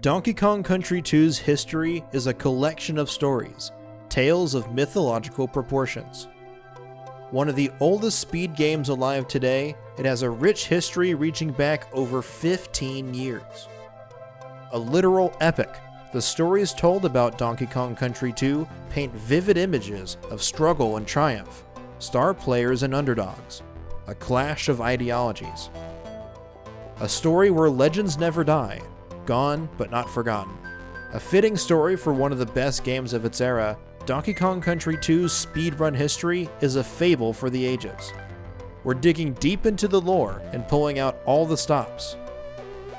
Donkey Kong Country 2's history is a collection of stories, tales of mythological proportions. One of the oldest speed games alive today, it has a rich history reaching back over 15 years. A literal epic, the stories told about Donkey Kong Country 2 paint vivid images of struggle and triumph, star players and underdogs, a clash of ideologies. A story where legends never die, gone but not forgotten. A fitting story for one of the best games of its era, Donkey Kong Country 2's speedrun history is a fable for the ages. We're digging deep into the lore and pulling out all the stops.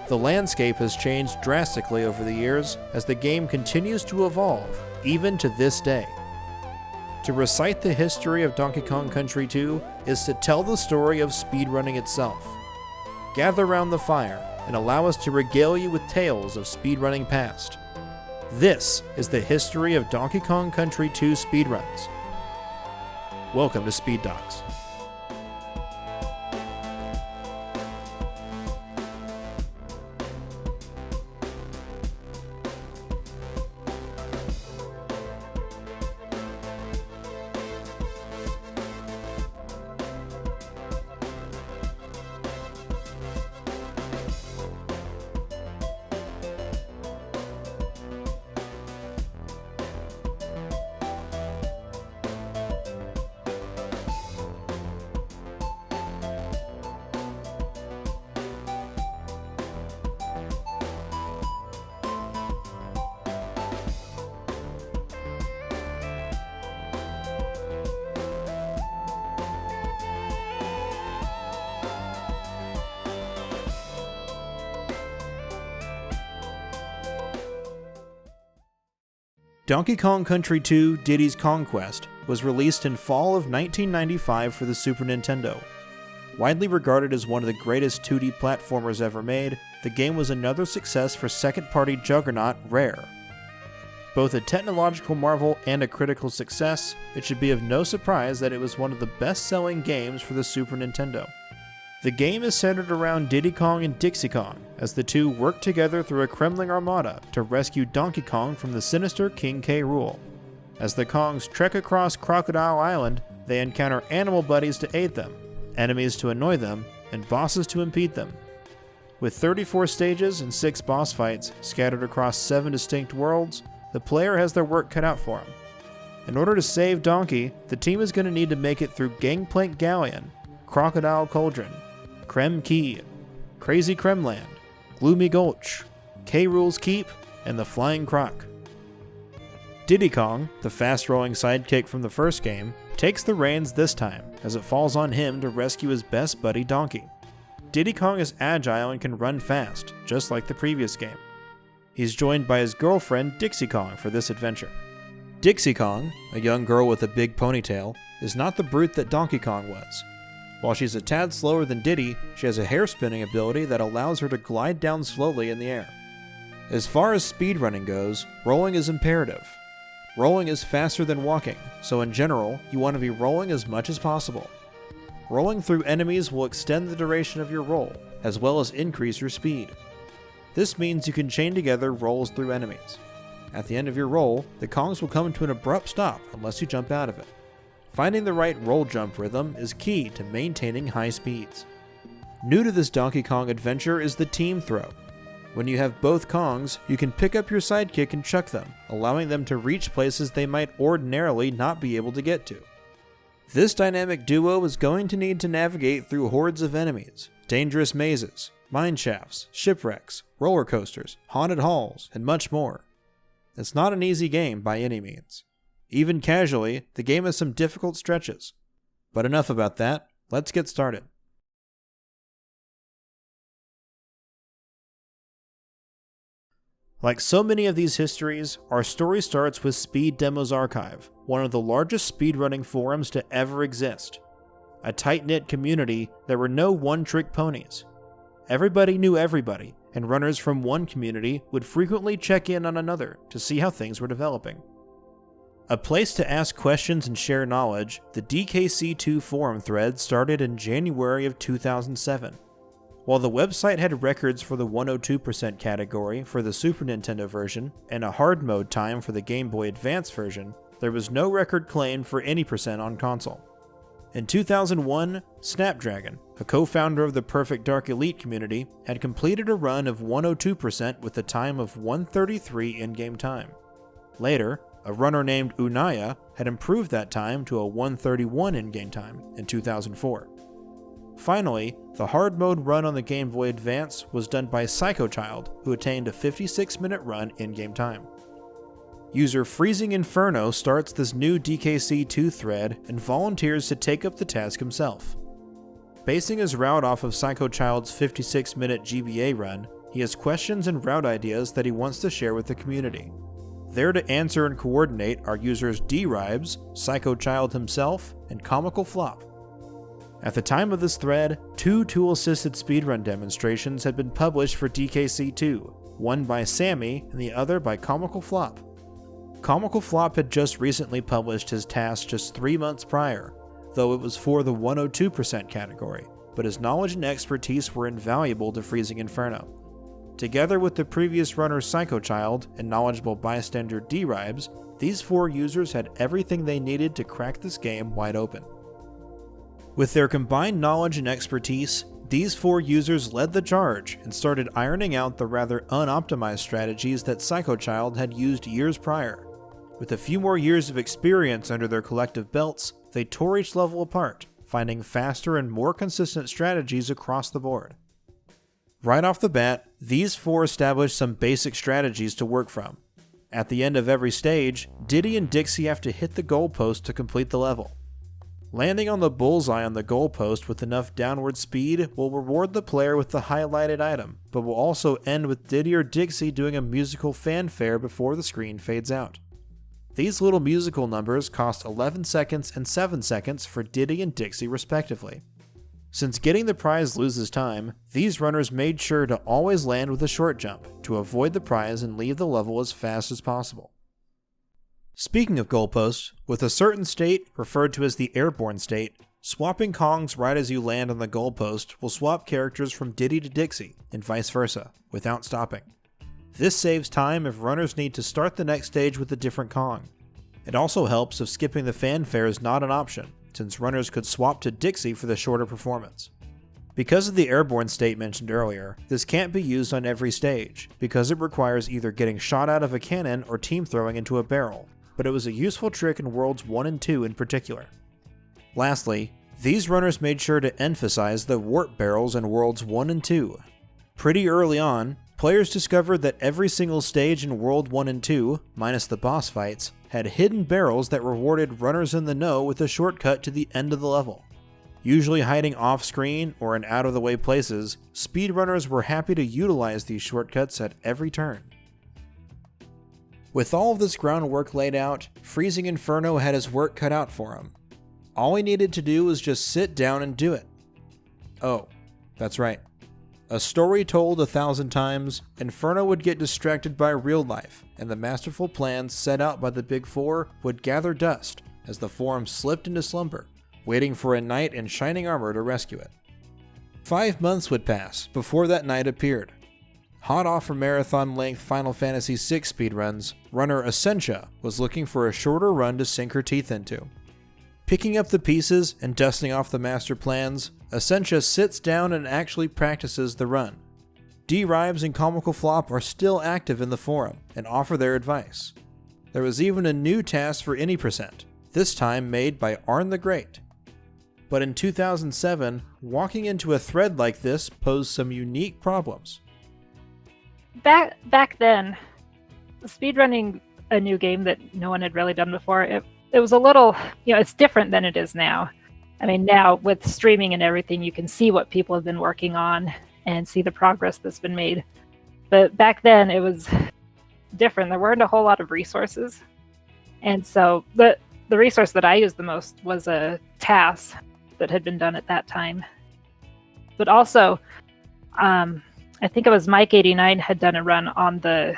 The landscape has changed drastically over the years as the game continues to evolve, even to this day. To recite the history of Donkey Kong Country 2 is to tell the story of speedrunning itself. Gather round the fire and allow us to regale you with tales of speedrunning past. This is the history of Donkey Kong Country 2 speedruns. Welcome to Speed Dogs. Donkey Kong Country 2 Diddy's Conquest was released in fall of 1995 for the Super Nintendo. Widely regarded as one of the greatest 2D platformers ever made, the game was another success for second-party juggernaut Rare. Both a technological marvel and a critical success, it should be of no surprise that it was one of the best-selling games for the Super Nintendo. The game is centered around Diddy Kong and Dixie Kong, as the two work together through a Kremling armada to rescue Donkey Kong from the sinister King K. rule. As the Kongs trek across Crocodile Island, they encounter animal buddies to aid them, enemies to annoy them, and bosses to impede them. With 34 stages and 6 boss fights scattered across 7 distinct worlds, the player has their work cut out for him. In order to save Donkey, the team is going to need to make it through Gangplank Galleon, Crocodile Cauldron, Krem Key, Crazy Kremland, Gloomy Gulch, K. Rool's Keep, and the Flying Croc. Diddy Kong, the fast-rolling sidekick from the first game, takes the reins this time, as it falls on him to rescue his best buddy Donkey. Diddy Kong is agile and can run fast, just like the previous game. He's joined by his girlfriend Dixie Kong for this adventure. Dixie Kong, a young girl with a big ponytail, is not the brute that Donkey Kong was. While she's a tad slower than Diddy, she has a hair-spinning ability that allows her to glide down slowly in the air. As far as speedrunning goes, rolling is imperative. Rolling is faster than walking, so in general, you want to be rolling as much as possible. Rolling through enemies will extend the duration of your roll, as well as increase your speed. This means you can chain together rolls through enemies. At the end of your roll, the Kongs will come to an abrupt stop unless you jump out of it. Finding the right roll jump rhythm is key to maintaining high speeds. New to this Donkey Kong adventure is the team throw. When you have both Kongs, you can pick up your sidekick and chuck them, allowing them to reach places they might ordinarily not be able to get to. This dynamic duo is going to need to navigate through hordes of enemies, dangerous mazes, mine shafts, shipwrecks, roller coasters, haunted halls, and much more. It's not an easy game by any means. Even casually, the game has some difficult stretches. But enough about that, let's get started. Like so many of these histories, our story starts with Speed Demos Archive, one of the largest speedrunning forums to ever exist. A tight-knit community, there were no one-trick ponies. Everybody knew everybody, and runners from one community would frequently check in on another to see how things were developing. A place to ask questions and share knowledge, the DKC2 forum thread started in January of 2007. While the website had records for the 102% category for the Super Nintendo version and a hard mode time for the Game Boy Advance version, there was no record claimed for any percent on console. In 2001, Snapdragon, a co-founder of the Perfect Dark Elite community, had completed a run of 102% with a time of 133 in-game time. Later, a runner named Unaya had improved that time to a 131 in-game time in 2004. Finally, the hard mode run on the Game Boy Advance was done by CJitsallGewd, who attained a 56-minute run in-game time. User Freezing Inferno starts this new DKC2 thread and volunteers to take up the task himself. Basing his route off of CJitsallGewd's 56-minute GBA run, he has questions and route ideas that he wants to share with the community. There to answer and coordinate are users D-Ribes, CJitsallGewd himself, and Comical Flop. At the time of this thread, 2 tool-assisted speedrun demonstrations had been published for DKC2, one by Sammy and the other by Comical Flop. Comical Flop had just recently published his task just 3 months prior, though it was for the 102% category, but his knowledge and expertise were invaluable to Freezing Inferno. Together with the previous runner CJitsallGewd and knowledgeable bystander D-Ribes, these 4 users had everything they needed to crack this game wide open. With their combined knowledge and expertise, these 4 users led the charge and started ironing out the rather unoptimized strategies that CJitsallGewd had used years prior. With a few more years of experience under their collective belts, they tore each level apart, finding faster and more consistent strategies across the board. Right off the bat, these 4 established some basic strategies to work from. At the end of every stage, Diddy and Dixie have to hit the goalpost to complete the level. Landing on the bullseye on the goalpost with enough downward speed will reward the player with the highlighted item, but will also end with Diddy or Dixie doing a musical fanfare before the screen fades out. These little musical numbers cost 11 seconds and 7 seconds for Diddy and Dixie respectively. Since getting the prize loses time, these runners made sure to always land with a short jump to avoid the prize and leave the level as fast as possible. Speaking of goalposts, with a certain state, referred to as the airborne state, swapping Kongs right as you land on the goalpost will swap characters from Diddy to Dixie, and vice versa, without stopping. This saves time if runners need to start the next stage with a different Kong. It also helps if skipping the fanfare is not an option, since runners could swap to Dixie for the shorter performance. Because of the airborne state mentioned earlier, this can't be used on every stage, because it requires either getting shot out of a cannon or team throwing into a barrel, but it was a useful trick in Worlds 1 and 2 in particular. Lastly, these runners made sure to emphasize the warp barrels in Worlds 1 and 2. Pretty early on, players discovered that every single stage in World 1 and 2, minus the boss fights, had hidden barrels that rewarded runners in the know with a shortcut to the end of the level. Usually hiding off-screen or in out-of-the-way places, speedrunners were happy to utilize these shortcuts at every turn. With all of this groundwork laid out, Freezing Inferno had his work cut out for him. All he needed to do was just sit down and do it. Oh, that's right. A story told 1,000 times, Inferno would get distracted by real life, and the masterful plans set out by the Big Four would gather dust as the forum slipped into slumber, waiting for a knight in shining armor to rescue it. 5 months would pass before that knight appeared. Hot off from marathon-length Final Fantasy VI speedruns, runner Essentia was looking for a shorter run to sink her teeth into. Picking up the pieces and dusting off the master plans, Essentia sits down and actually practices the run. D-Ribes and Comical Flop are still active in the forum and offer their advice. There was even a new task for any percent, this time made by Arn the Great. But in 2007, walking into a thread like this posed some unique problems. Back then, speedrunning a new game that no one had really done before, it was a little, it's different than it is now. I mean, now with streaming and everything, you can see what people have been working on and see the progress that's been made. But back then, it was different. There weren't a whole lot of resources. And so the resource that I used the most was a task that had been done at that time. But also, I think it was Mike89 had done a run on the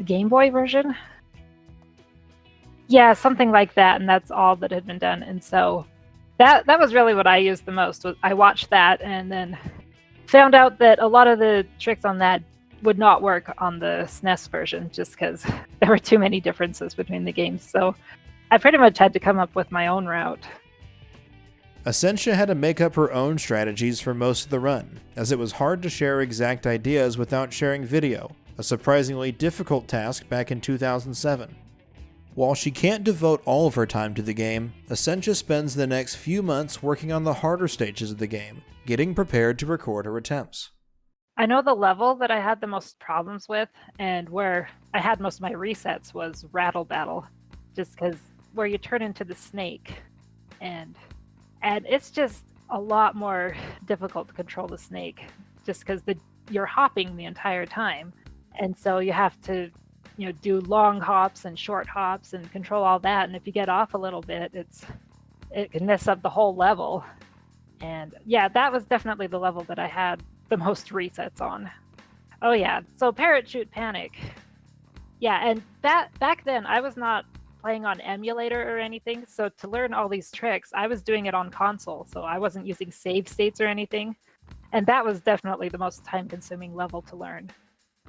Game Boy version. Yeah, something like that, and that's all that had been done. And so that was really what I used the most. I watched that and then found out that a lot of the tricks on that would not work on the SNES version just because there were too many differences between the games. So I pretty much had to come up with my own route. Essentia had to make up her own strategies for most of the run, as it was hard to share exact ideas without sharing video, a surprisingly difficult task back in 2007. While she can't devote all of her time to the game, Essentia spends the next few months working on the harder stages of the game, getting prepared to record her attempts. I know the level that I had the most problems with and where I had most of my resets was Rattle Battle, just because where you turn into the snake, and it's just a lot more difficult to control the snake, just because you're hopping the entire time, and so you have to do long hops and short hops and control all that. And if you get off a little bit, it can mess up the whole level. And yeah, that was definitely the level that I had the most resets on. Oh yeah, so Parachute Panic. Yeah, and back then I was not playing on emulator or anything, so to learn all these tricks, I was doing it on console, so I wasn't using save states or anything. And that was definitely the most time-consuming level to learn.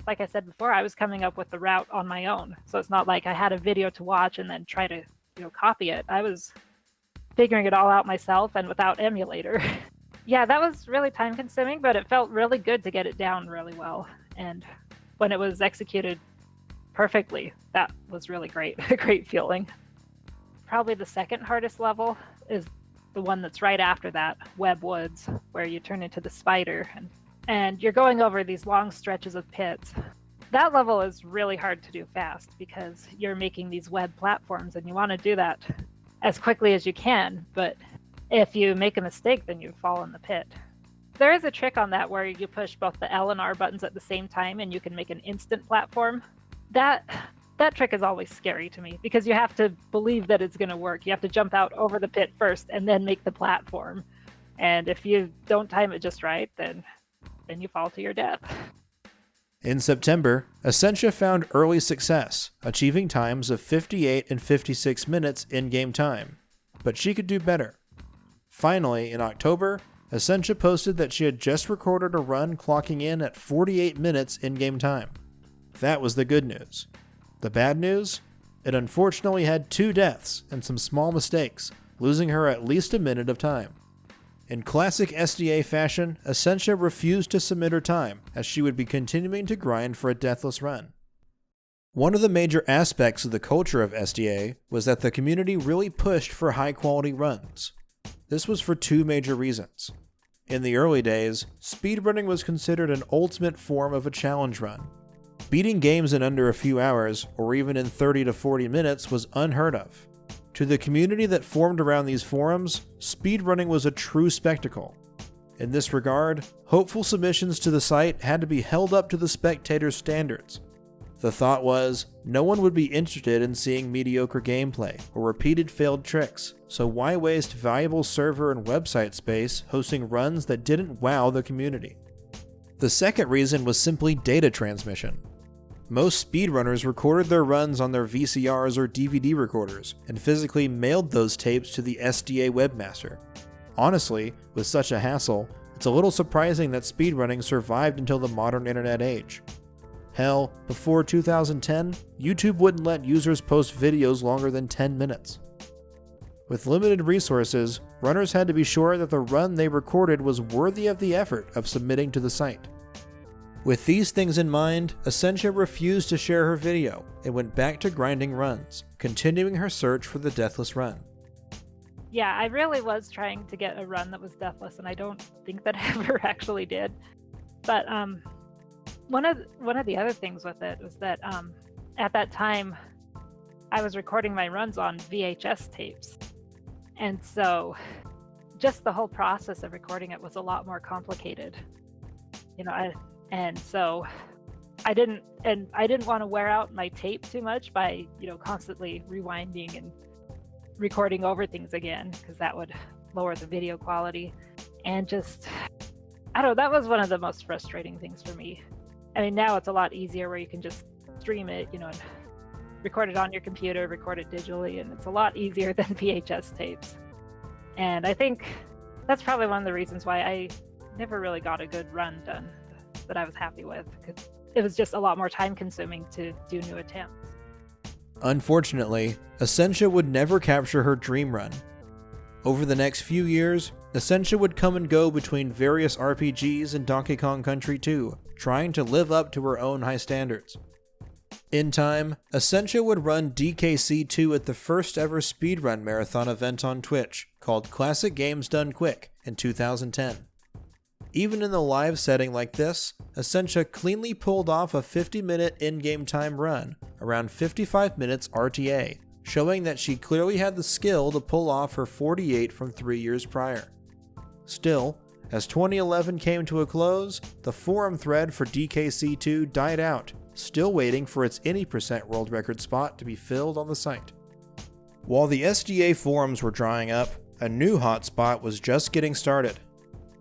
Like I said before, I was coming up with the route on my own, so it's not like I had a video to watch and then try to copy it. I was figuring it all out myself and without emulator. Yeah, that was really time consuming, but it felt really good to get it down really well. And when it was executed perfectly, that was really great. A great feeling. Probably the second hardest level is the one that's right after that, Web Woods, where you turn into the spider and you're going over these long stretches of pits. That level is really hard to do fast because you're making these web platforms and you want to do that as quickly as you can, but if you make a mistake, then you fall in the pit. There is a trick on that where you push both the L and R buttons at the same time and you can make an instant platform. That trick is always scary to me because you have to believe that it's going to work. You have to jump out over the pit first and then make the platform. And if you don't time it just right, then you fall to your death. In September, Essentia found early success, achieving times of 58 and 56 minutes in-game time. But she could do better. Finally, in October, Essentia posted that she had just recorded a run clocking in at 48 minutes in-game time. That was the good news. The bad news? It unfortunately had 2 deaths and some small mistakes, losing her at least a minute of time. In classic SDA fashion, Essentia refused to submit her time, as she would be continuing to grind for a deathless run. One of the major aspects of the culture of SDA was that the community really pushed for high-quality runs. This was for 2 major reasons. In the early days, speedrunning was considered an ultimate form of a challenge run. Beating games in under a few hours, or even in 30 to 40 minutes, was unheard of. To the community that formed around these forums, speedrunning was a true spectacle. In this regard, hopeful submissions to the site had to be held up to the spectators' standards. The thought was, no one would be interested in seeing mediocre gameplay or repeated failed tricks, so why waste valuable server and website space hosting runs that didn't wow the community? The second reason was simply data transmission. Most speedrunners recorded their runs on their VCRs or DVD recorders and physically mailed those tapes to the SDA webmaster. Honestly, with such a hassle, it's a little surprising that speedrunning survived until the modern internet age. Hell, before 2010, YouTube wouldn't let users post videos longer than 10 minutes. With limited resources, runners had to be sure that the run they recorded was worthy of the effort of submitting to the site. With these things in mind, Essentia refused to share her video and went back to grinding runs, continuing her search for the deathless run. Yeah, I really was trying to get a run that was deathless, and I don't think that I ever actually did. But one of the other things with it was that at that time, I was recording my runs on VHS tapes. And so just the whole process of recording it was a lot more complicated. And so I didn't want to wear out my tape too much by, constantly rewinding and recording over things again, because that would lower the video quality. And just, I don't know, that was one of the most frustrating things for me. I mean, now it's a lot easier where you can just stream it, and record it on your computer, record it digitally, and it's a lot easier than VHS tapes. And I think that's probably one of the reasons why I never really got a good run done that I was happy with, because it was just a lot more time consuming to do new attempts. Unfortunately, Essentia would never capture her dream run. Over the next few years, Essentia would come and go between various RPGs and Donkey Kong Country 2, trying to live up to her own high standards. In time, Essentia would run DKC2 at the first ever speedrun marathon event on Twitch, called Classic Games Done Quick, in 2010. Even in the live setting like this, Essentia cleanly pulled off a 50-minute in-game time run, around 55 minutes RTA, showing that she clearly had the skill to pull off her 48 from 3 years prior. Still, as 2011 came to a close, the forum thread for DKC2 died out, still waiting for its any percent world record spot to be filled on the site. While the SDA forums were drying up, a new hotspot was just getting started.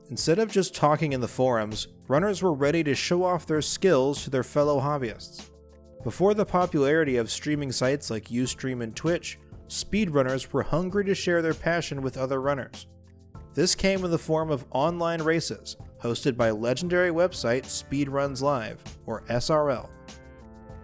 Instead of just talking in the forums, runners were ready to show off their skills to their fellow hobbyists. Before the popularity of streaming sites like Ustream and Twitch, speedrunners were hungry to share their passion with other runners. This came in the form of online races, hosted by legendary website Speedruns Live, or SRL.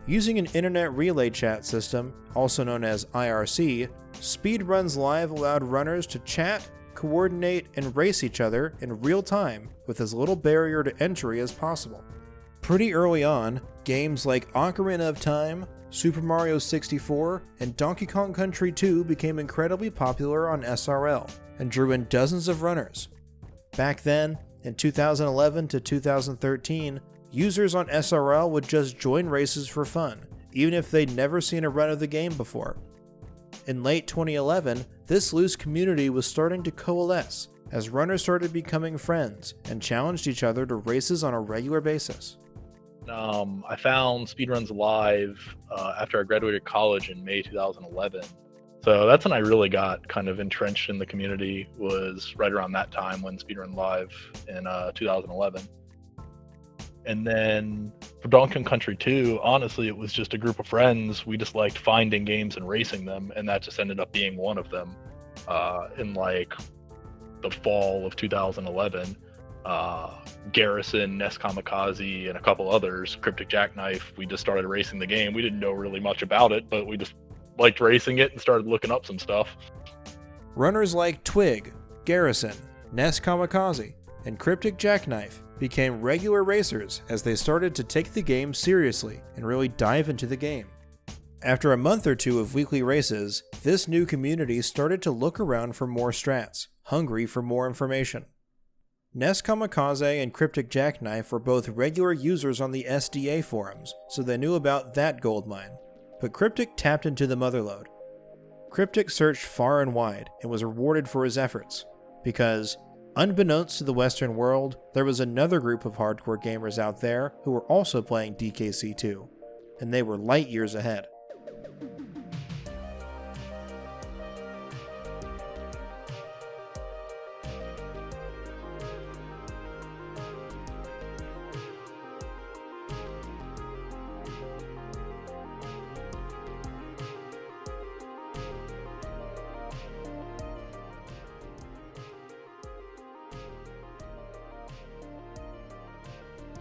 Using an internet relay chat system, also known as IRC, Speedruns Live allowed runners to chat, coordinate, and race each other in real time with as little barrier to entry as possible. Pretty early on, games like Ocarina of Time, Super Mario 64, and Donkey Kong Country 2 became incredibly popular on SRL and drew in dozens of runners. Back then, in 2011 to 2013, users on SRL would just join races for fun, even if they'd never seen a run of the game before. In late 2011, this loose community was starting to coalesce as runners started becoming friends and challenged each other to races on a regular basis. I found Speedruns Live after I graduated college in May 2011. So that's when I really got kind of entrenched in the community, was right around that time when Speedrun Live in 2011. And then for Donkey Kong Country 2, honestly, it was just a group of friends. We just liked finding games and racing them, and that just ended up being one of them. In like the fall of 2011, Garrison, Nest Kamikaze, and a couple others, Cryptic Jackknife, we just started racing the game. We didn't know really much about it, but we just liked racing it and started looking up some stuff. Runners like Twig, Garrison, Nest Kamikaze, and Cryptic Jackknife became regular racers as they started to take the game seriously and really dive into the game. After a month or two of weekly races, this new community started to look around for more strats, hungry for more information. Nest Kamikaze and Cryptic Jackknife were both regular users on the SDA forums, so they knew about that goldmine. But Cryptic tapped into the motherlode. Cryptic searched far and wide and was rewarded for his efforts, because, unbeknownst to the Western world, there was another group of hardcore gamers out there who were also playing DKC2, and they were light years ahead.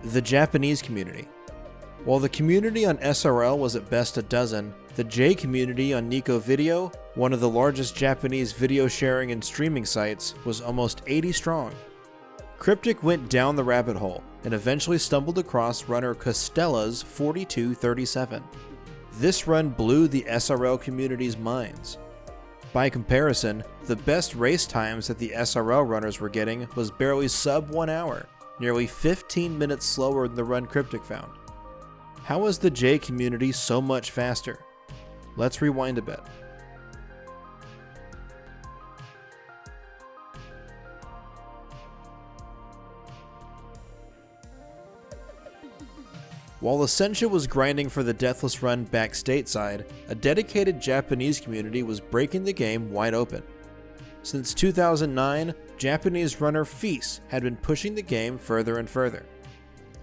The Japanese community. While the community on SRL was at best a dozen, the J community on Nico Video, one of the largest Japanese video sharing and streaming sites, was almost 80 strong. Cryptic went down the rabbit hole and eventually stumbled across runner Costella's 4237. This run blew the SRL community's minds. By comparison, the best race times that the SRL runners were getting was barely sub 1 hour, nearly 15 minutes slower than the run Cryptic found. How was the J community so much faster? Let's rewind a bit. While Essentia was grinding for the Deathless Run back stateside, a dedicated Japanese community was breaking the game wide open. Since 2009, Japanese runner Feast had been pushing the game further and further.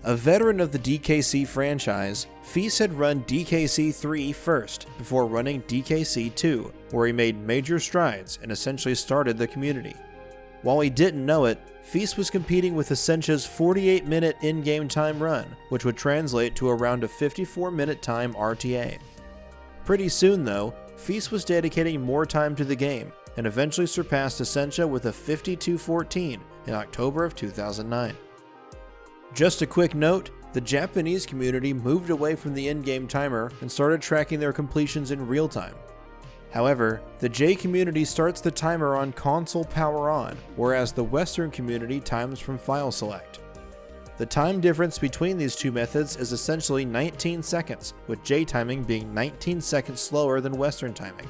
A veteran of the DKC franchise, Feast had run DKC 3 first before running DKC 2, where he made major strides and essentially started the community. While he didn't know it, Feast was competing with Essentia's 48-minute in-game time run, which would translate to around a 54-minute time RTA. Pretty soon though, Feast was dedicating more time to the game, and eventually surpassed Essentia with a 52-14 in October of 2009. Just a quick note, the Japanese community moved away from the in-game timer and started tracking their completions in real time. However, the J community starts the timer on console power on, whereas the Western community times from file select. The time difference between these two methods is essentially 19 seconds, with J timing being 19 seconds slower than Western timing.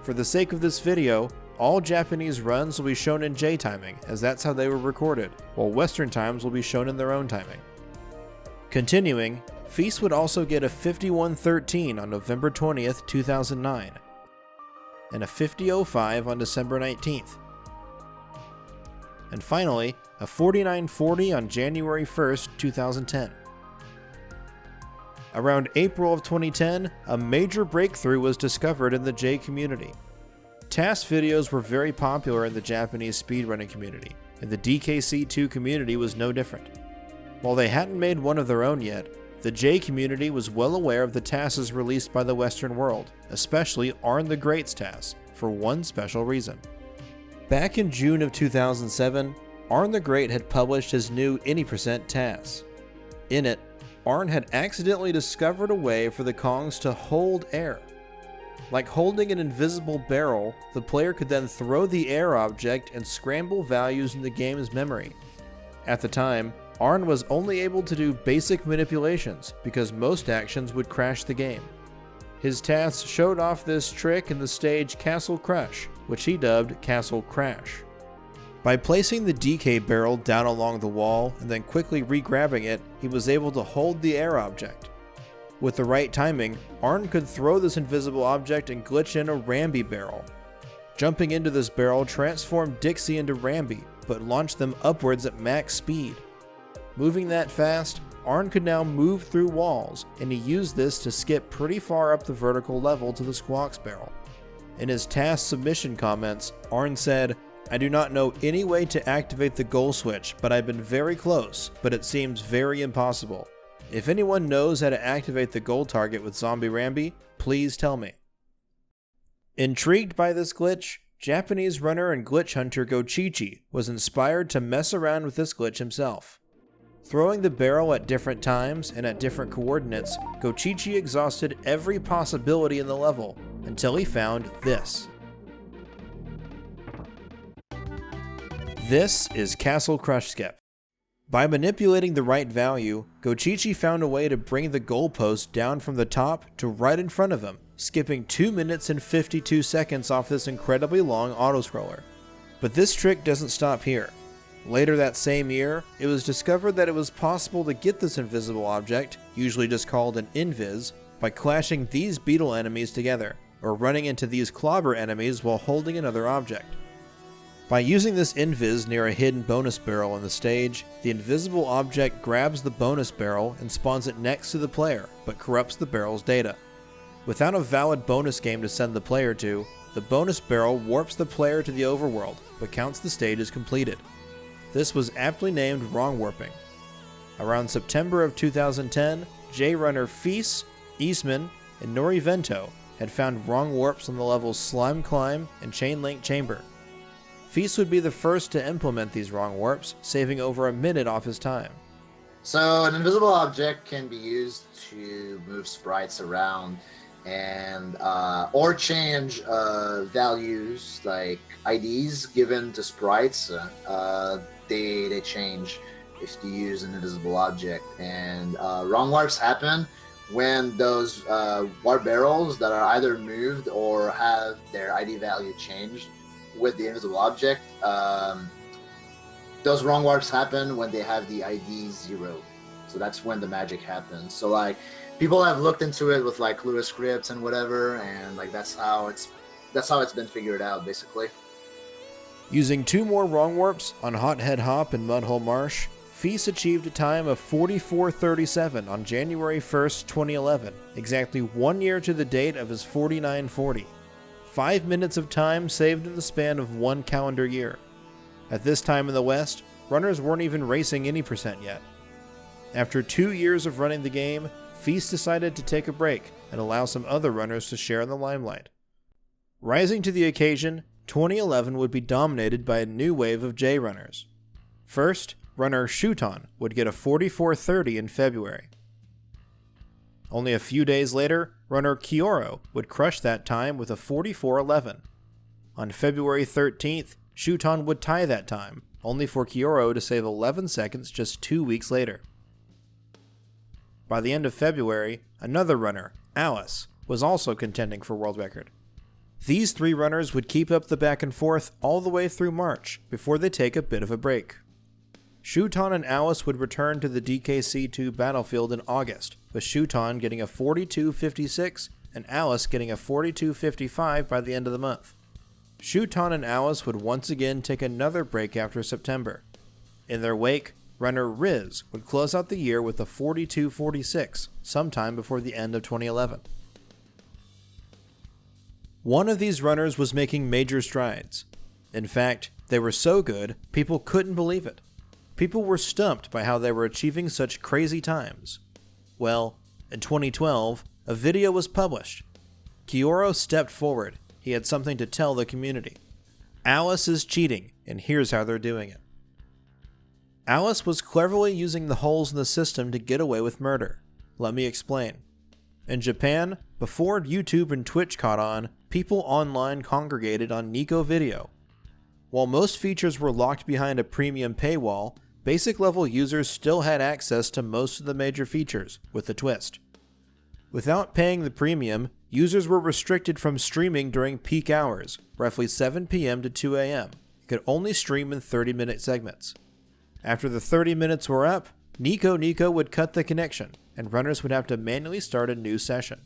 For the sake of this video, all Japanese runs will be shown in J timing, as that's how they were recorded, while Western times will be shown in their own timing. Continuing, Feast would also get a 51-13 on November 20th, 2009, and a 50-05 on December 19th. And finally, a 49-40 on January 1st, 2010. Around April of 2010, a major breakthrough was discovered in the J community. Task videos were very popular in the Japanese speedrunning community, and the DKC2 community was no different. While they hadn't made one of their own yet, the J community was well aware of the tasks released by the Western world, especially Arn the Great's tasks, for one special reason. Back in June of 2007, Arn the Great had published his new Any% task. In it, Arn had accidentally discovered a way for the Kongs to hold air. Like holding an invisible barrel, the player could then throw the air object and scramble values in the game's memory. At the time, Arn was only able to do basic manipulations because most actions would crash the game. His tasks showed off this trick in the stage Castle Crush, which he dubbed Castle Crash. By placing the DK barrel down along the wall and then quickly re-grabbing it, he was able to hold the air object. With the right timing, Arn could throw this invisible object and glitch in a Ramby barrel. Jumping into this barrel transformed Dixie into Ramby, but launched them upwards at max speed. Moving that fast, Arn could now move through walls, and he used this to skip pretty far up the vertical level to the Squawks barrel. In his task submission comments, Arn said, "I do not know any way to activate the goal switch, but I've been very close, but it seems very impossible. If anyone knows how to activate the goal target with Zombie Ramby, please tell me." Intrigued by this glitch, Japanese runner and glitch hunter Gochichi was inspired to mess around with this glitch himself. Throwing the barrel at different times and at different coordinates, Gochichi exhausted every possibility in the level until he found this. This is Castle Crush Skip. By manipulating the right value, Gochichi found a way to bring the goalpost down from the top to right in front of him, skipping 2 minutes and 52 seconds off this incredibly long autoscroller. But this trick doesn't stop here. Later that same year, it was discovered that it was possible to get this invisible object, usually just called an invis, by clashing these beetle enemies together, or running into these clobber enemies while holding another object. By using this invis near a hidden bonus barrel in the stage, the invisible object grabs the bonus barrel and spawns it next to the player, but corrupts the barrel's data. Without a valid bonus game to send the player to, the bonus barrel warps the player to the overworld, but counts the stage as completed. This was aptly named wrong warping. Around September of 2010, J-runner Feast, Eastman, and Nori Vento had found wrong warps on the levels Slime Climb and Chain Link Chamber. Feast would be the first to implement these wrong warps, saving over a minute off his time. So an invisible object can be used to move sprites around and or change values like IDs given to sprites. They change if you use an invisible object, and wrong warps happen when those warp barrels that are either moved or have their ID value changed with the invisible object. Those wrong warps happen when they have the ID 0, so that's when the magic happens. So like people have looked into it with like Lewis scripts and whatever, and like that's how it's been figured out basically. Using 2 more wrong warps on Hothead Hop and Mudhole Marsh, Feast achieved a time of 44:37 on January 1st, 2011, exactly 1 year to the date of his 49:40. 5 minutes of time saved in the span of 1 calendar year. At this time in the West, runners weren't even racing any percent yet. After 2 years of running the game, Feast decided to take a break and allow some other runners to share in the limelight. Rising to the occasion, 2011 would be dominated by a new wave of J runners. First, runner Shuton would get a 44:30 in February. Only a few days later, runner Kioro would crush that time with a 44:11. On February 13th, Shuton would tie that time, only for Kioro to save 11 seconds just 2 weeks later. By the end of February, another runner, Alice, was also contending for world record. These 3 runners would keep up the back and forth all the way through March before they take a bit of a break. Shuton and Alice would return to the DKC2 battlefield in August, with Shuton getting a 42:56 and Alice getting a 42:55 by the end of the month. Shuton and Alice would once again take another break after September. In their wake, runner Riz would close out the year with a 42:46 sometime before the end of 2011. One of these runners was making major strides. In fact, they were so good, people couldn't believe it. People were stumped by how they were achieving such crazy times. Well, in 2012, a video was published. Kioro stepped forward. He had something to tell the community. Alice is cheating, and here's how they're doing it. Alice was cleverly using the holes in the system to get away with murder. Let me explain. In Japan, before YouTube and Twitch caught on, people online congregated on Nico Video. While most features were locked behind a premium paywall, basic level users still had access to most of the major features, with a twist. Without paying the premium, users were restricted from streaming during peak hours, roughly 7 p.m. to 2 a.m. You could only stream in 30-minute segments. After the 30 minutes were up, Nico would cut the connection, and runners would have to manually start a new session.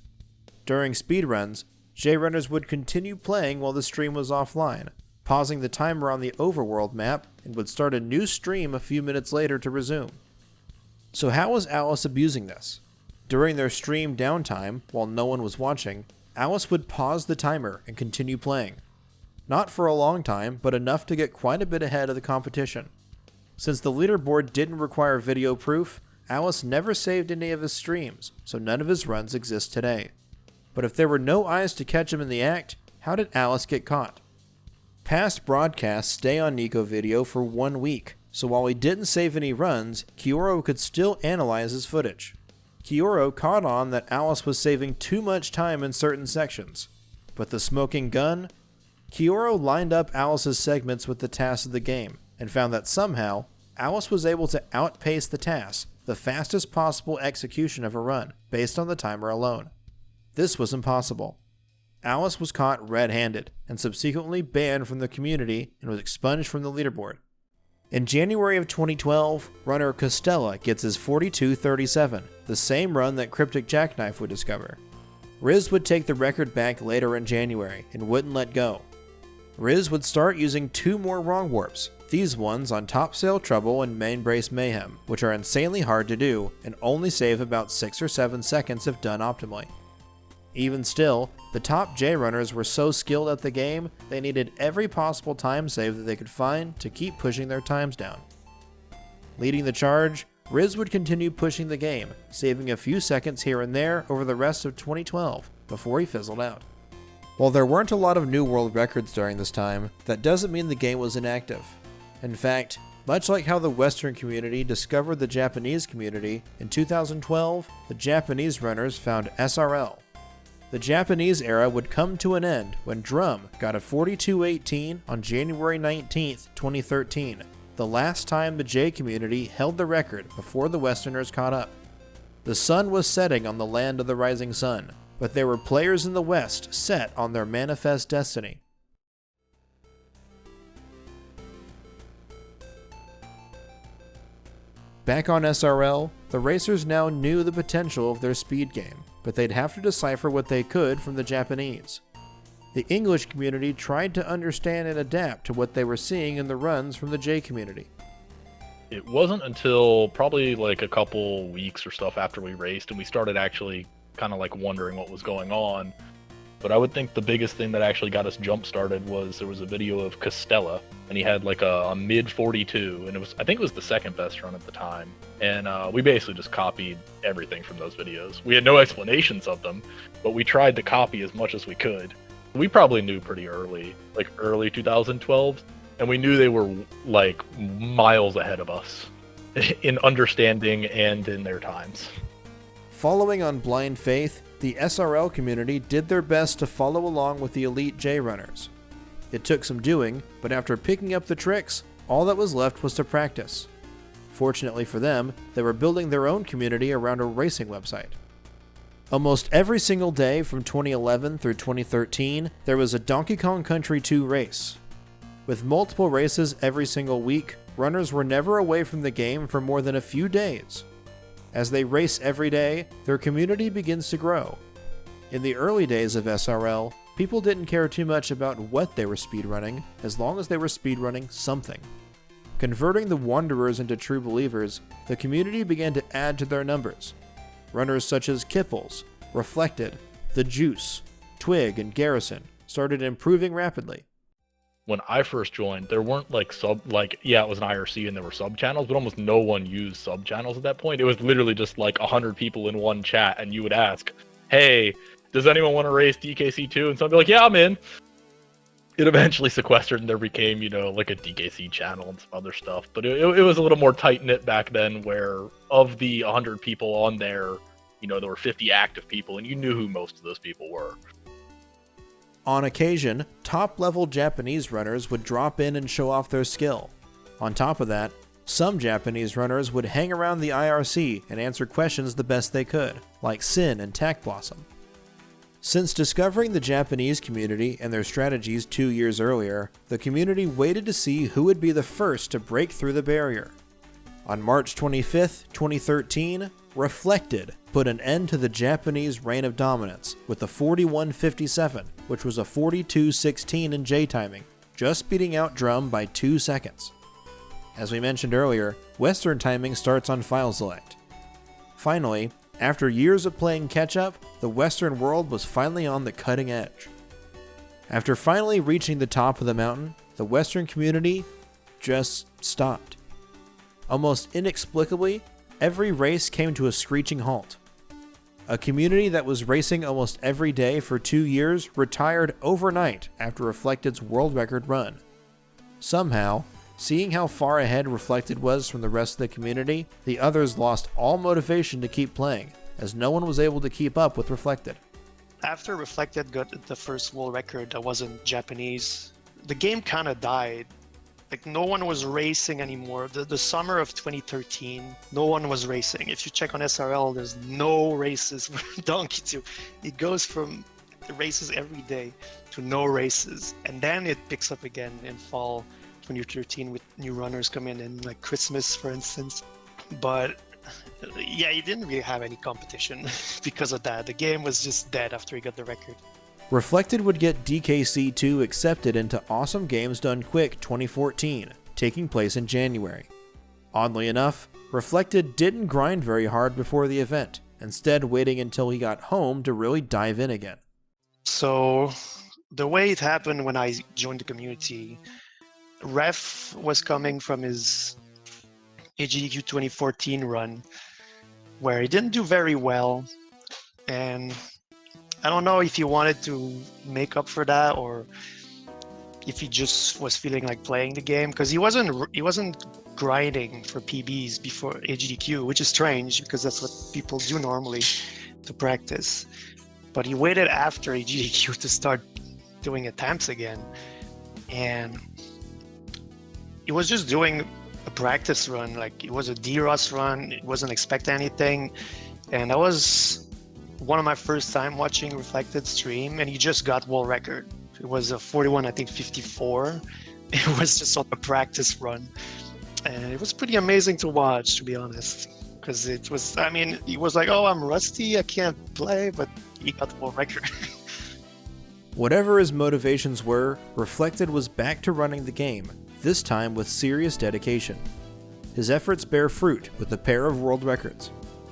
During speedruns, J-runners would continue playing while the stream was offline, pausing the timer on the overworld map, and would start a new stream a few minutes later to resume. So how was Alice abusing this? During their stream downtime, while no one was watching, Alice would pause the timer and continue playing. Not for a long time, but enough to get quite a bit ahead of the competition. Since the leaderboard didn't require video proof, Alice never saved any of his streams, so none of his runs exist today. But if there were no eyes to catch him in the act, how did Alice get caught? Past broadcasts stay on Nico Video for 1 week, so while he didn't save any runs, Kioro could still analyze his footage. Kioro caught on that Alice was saving too much time in certain sections. But the smoking gun? Kioro lined up Alice's segments with the tasks of the game, and found that somehow, Alice was able to outpace the task, the fastest possible execution of a run, based on the timer alone. This was impossible. Alice was caught red-handed, and subsequently banned from the community and was expunged from the leaderboard. In January of 2012, runner Costella gets his 42:37, the same run that Cryptic Jackknife would discover. Riz would take the record back later in January, and wouldn't let go. Riz would start using 2 more wrong warps, these ones on Topsail Trouble and Main Brace Mayhem, which are insanely hard to do and only save about 6 or 7 seconds if done optimally. Even still, the top J-runners were so skilled at the game, they needed every possible time save that they could find to keep pushing their times down. Leading the charge, Riz would continue pushing the game, saving a few seconds here and there over the rest of 2012, before he fizzled out. While there weren't a lot of new world records during this time, that doesn't mean the game was inactive. In fact, much like how the Western community discovered the Japanese community, in 2012, the Japanese runners found SRL. The Japanese era would come to an end when Drum got a 42:18 on January 19, 2013, the last time the J community held the record before the Westerners caught up. The sun was setting on the land of the rising sun, but there were players in the West set on their manifest destiny. Back on SRL, the racers now knew the potential of their speed game, but they'd have to decipher what they could from the Japanese. The English community tried to understand and adapt to what they were seeing in the runs from the J community. It wasn't until probably like a couple weeks or stuff after we raced and we started actually kind of like wondering what was going on. But I would think the biggest thing that actually got us jump started was there was a video of Costella, and he had like a mid 42, and I think it was the second best run at the time. And we basically just copied everything from those videos. We had no explanations of them, but we tried to copy as much as we could. We probably knew pretty early, like early 2012, and we knew they were like miles ahead of us in understanding and in their times. Following on blind faith, the SRL community did their best to follow along with the elite J-runners. It took some doing, but after picking up the tricks, all that was left was to practice. Fortunately for them, they were building their own community around a racing website. Almost every single day from 2011 through 2013, there was a Donkey Kong Country 2 race. With multiple races every single week, runners were never away from the game for more than a few days. As they race every day, their community begins to grow. In the early days of SRL, people didn't care too much about what they were speedrunning, as long as they were speedrunning something. Converting the wanderers into true believers, the community began to add to their numbers. Runners such as Kipples, Reflected, The Juice, Twig, and Garrison started improving rapidly. When I first joined, there weren't it was an IRC and there were sub channels, but almost no one used sub channels at that point. It was literally just like 100 people in one chat, and you would ask, "Hey, does anyone want to race DKC2?" And someone would be like, "Yeah, I'm in." It eventually sequestered, and there became, like a DKC channel and some other stuff. But it was a little more tight knit back then, where of the 100 people on there, there were 50 active people, and you knew who most of those people were. On occasion, top-level Japanese runners would drop in and show off their skill. On top of that, some Japanese runners would hang around the IRC and answer questions the best they could, like Sin and Tack Blossom. Since discovering the Japanese community and their strategies 2 years earlier, the community waited to see who would be the first to break through the barrier. On March 25, 2013, Reflected put an end to the Japanese reign of dominance with a 41.57, which was a 42.16 in J timing, just beating out Drum by 2 seconds. As we mentioned earlier, Western timing starts on file select. Finally, after years of playing catch-up, the Western world was finally on the cutting edge. After finally reaching the top of the mountain, the Western community just stopped. Almost inexplicably, every race came to a screeching halt. A community that was racing almost every day for 2 years retired overnight after Reflected's world record run. Somehow, seeing how far ahead Reflected was from the rest of the community, the others lost all motivation to keep playing, as no one was able to keep up with Reflected. After Reflected got the first world record that wasn't Japanese, the game kind of died. Like, no one was racing anymore. The summer of 2013, no one was racing. If you check on SRL, there's no races for Donkey 2. It goes from races every day to no races. And then it picks up again in fall 2013 with new runners coming in, like Christmas, for instance. But yeah, he didn't really have any competition because of that. The game was just dead after he got the record. Reflected would get DKC2 accepted into Awesome Games Done Quick 2014, taking place in January. Oddly enough, Reflected didn't grind very hard before the event, instead waiting until he got home to really dive in again. So the way it happened when I joined the community, Ref was coming from his AGDQ 2014 run, where he didn't do very well, and I don't know if he wanted to make up for that or if he just was feeling like playing the game, because he wasn't grinding for PBs before AGDQ, which is strange because that's what people do normally to practice. But he waited after AGDQ to start doing attempts again, and he was just doing a practice run. Like, it was a DROS run, it wasn't expecting anything, and that was one of my first time watching Reflected stream, and he just got world record. It was a 41, I think 54. It was just on a practice run, and it was pretty amazing to watch, to be honest, because it was, he was like, "Oh, I'm rusty, I can't play," but he got the world record. Whatever his motivations were, Reflected was back to running the game, this time with serious dedication. His efforts bear fruit with a pair of world records.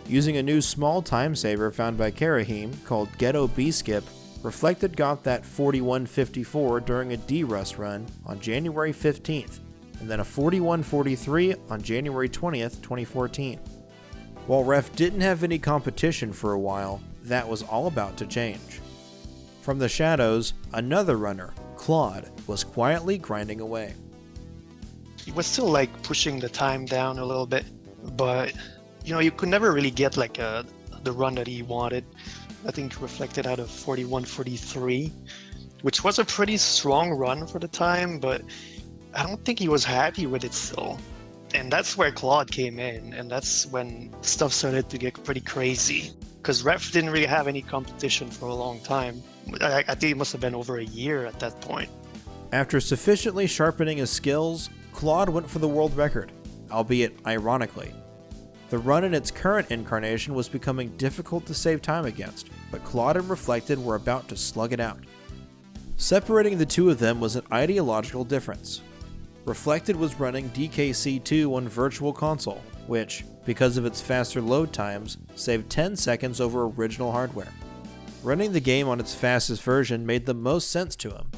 Using a new small time saver found by Karahim called Ghetto B-Skip, Reflected got that 4154 during a D-Rust run on January 15th, and then a 4143 on January 20th, 2014. While Ref didn't have any competition for a while, that was all about to change. From the shadows, another runner, Claude, was quietly grinding away. He was still like pushing the time down a little bit, but you could never really get like the run that he wanted. I think Reflected out of 41-43, which was a pretty strong run for the time, but I don't think he was happy with it still. And that's where Claude came in, and that's when stuff started to get pretty crazy. Because Ref didn't really have any competition for a long time. I think it must have been over a year at that point. After sufficiently sharpening his skills, Claude went for the world record, albeit ironically. The run in its current incarnation was becoming difficult to save time against, but Claude and Reflected were about to slug it out. Separating the two of them was an ideological difference. Reflected was running DKC2 on Virtual Console, which, because of its faster load times, saved 10 seconds over original hardware. Running the game on its fastest version made the most sense to him.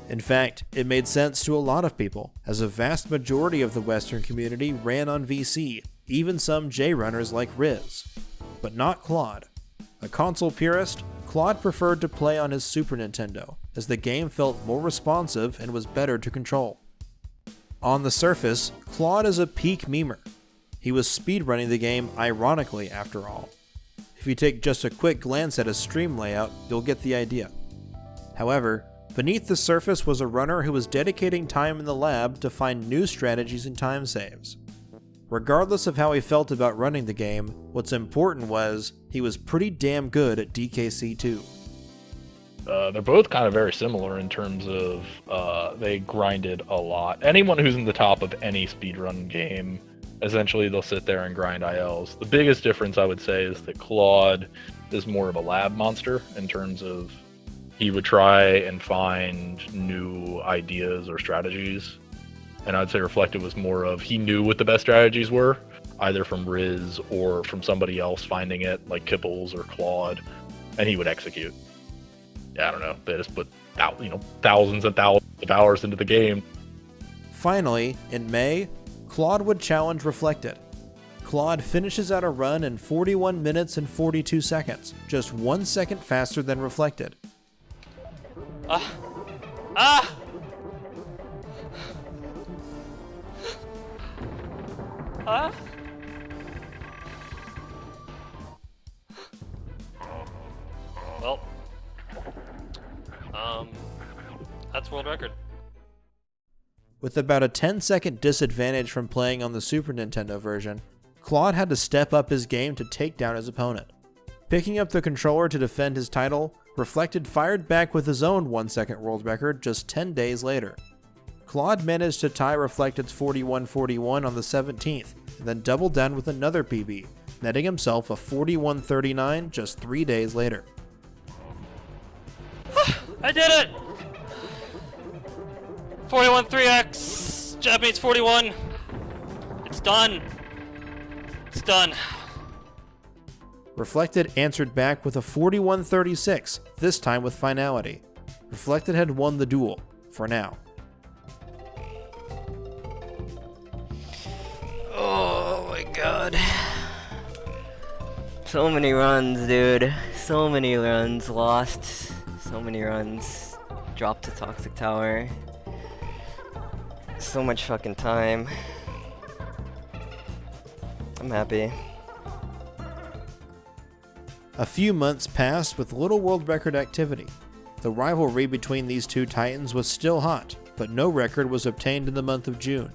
In fact, it made sense to a lot of people, as a vast majority of the Western community ran on VC, even some J-runners like Riz. But not Claude. A console purist, Claude preferred to play on his Super Nintendo, as the game felt more responsive and was better to control. On the surface, Claude is a peak memer. He was speedrunning the game ironically after all. If you take just a quick glance at his stream layout, you'll get the idea. However, beneath the surface was a runner who was dedicating time in the lab to find new strategies and time saves. Regardless of how he felt about running the game, what's important was he was pretty damn good at DKC2. They're both kind of very similar in terms of they grinded a lot. Anyone who's in the top of any speedrun game, essentially they'll sit there and grind ILs. The biggest difference I would say is that Claude is more of a lab monster in terms of he would try and find new ideas or strategies. And I'd say Reflected was more of he knew what the best strategies were, either from Riz or from somebody else finding it, like Kipples or Claude, and he would execute. Yeah, I don't know. They just put thousands and thousands of hours into the game. Finally, in May, Claude would challenge Reflected. Claude finishes out a run in 41 minutes and 42 seconds, just 1 second faster than Reflected. Well, that's world record. With about a 10-second disadvantage from playing on the Super Nintendo version, Claude had to step up his game to take down his opponent. Picking up the controller to defend his title, Reflected fired back with his own 1-second world record just 10 days later. Claude managed to tie Reflected's 41-41 on the 17th, and then doubled down with another PB, netting himself a 41-39 just 3 days later. I did it! 41 3x, Japanese 41. It's done. It's done. Reflected answered back with a 41-36, this time with finality. Reflected had won the duel, for now. Oh my god. So many runs, dude. So many runs lost. So many runs dropped to Toxic Tower. So much fucking time. I'm happy. A few months passed with little world record activity. The rivalry between these two titans was still hot, but no record was obtained in the month of June.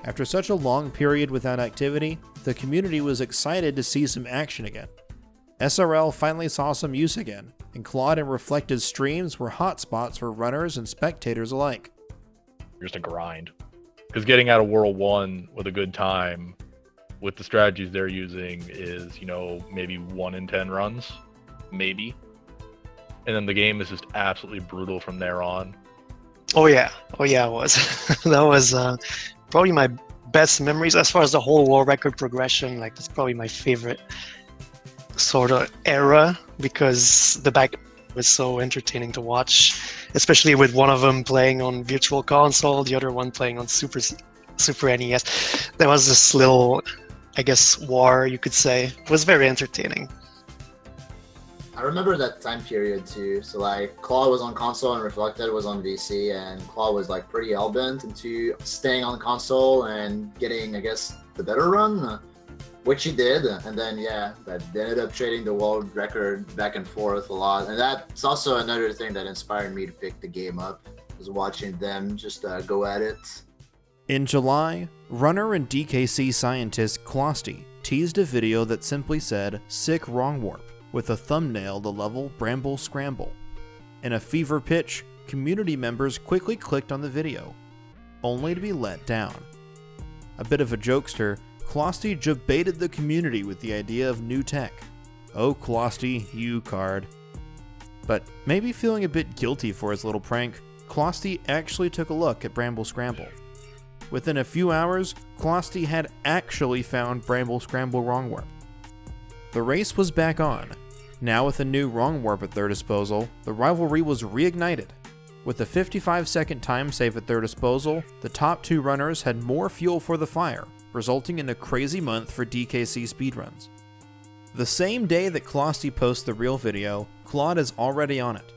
After such a long period without activity, the community was excited to see some action again. SRL finally saw some use again, and Claude and Reflected's streams were hotspots for runners and spectators alike. Just a grind. Because getting out of World 1 with a good time, with the strategies they're using, is, maybe 1 in 10 runs. Maybe. And then the game is just absolutely brutal from there on. Oh yeah, it was. That was probably my best memories as far as the whole world record progression. That's probably my favorite sort of era, because the was so entertaining to watch, especially with one of them playing on Virtual Console, the other one playing on Super NES. There was this little, I guess, war, you could say. It was very entertaining. I remember that time period too. So like Claw was on console and Reflected was on VC, and Claw was like pretty hellbent into staying on console and getting, I guess, the better run, which he did. And then yeah, that they ended up trading the world record back and forth a lot. And that's also another thing that inspired me to pick the game up, was watching them just go at it. In July, runner and DKC scientist Closty teased a video that simply said "Sick Wrong Warp" with a thumbnail the level Bramble Scramble. In a fever pitch, community members quickly clicked on the video, only to be let down. A bit of a jokester, Closty jebaited the community with the idea of new tech. Oh Closty, you card. But maybe feeling a bit guilty for his little prank, Closty actually took a look at Bramble Scramble. Within a few hours, Closty had actually found Bramble Scramble Wrong Warp. The race was back on. Now with a new Wrong Warp at their disposal, the rivalry was reignited. With a 55-second time save at their disposal, the top two runners had more fuel for the fire, resulting in a crazy month for DKC speedruns. The same day that Closty posts the real video, Claude is already on it.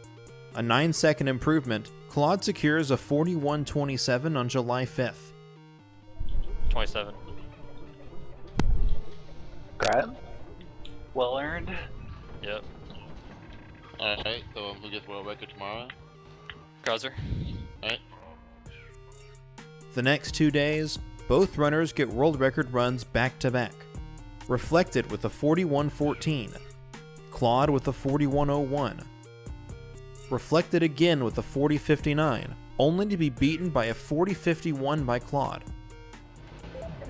A 9-second improvement, Claude secures a 41:27 on July 5th. 27. Grab. Well earned. Yep. Alright, so who gets world record tomorrow? Krauser. Alright. The next 2 days, both runners get world record runs back-to-back. Reflected with a 41:14, Claude with a 41:01. Reflected again with a 40:59, only to be beaten by a 40:51 by Claude.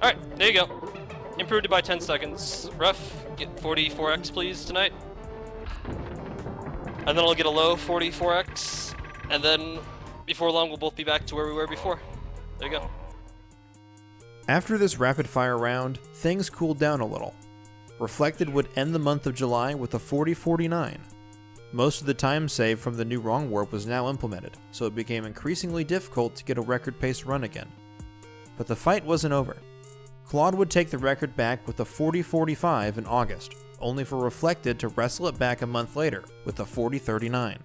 Alright, there you go. Improved it by 10 seconds. Ref, get 44x please tonight. And then I'll get a low 44x. And then before long we'll both be back to where we were before. There you go. After this rapid fire round, things cooled down a little. Reflected would end the month of July with a 40:49. Most of the time save from the new Wrong Warp was now implemented, so it became increasingly difficult to get a record-paced run again. But the fight wasn't over. Claude would take the record back with a 40:45 in August, only for Reflected to wrestle it back a month later with a 40:39.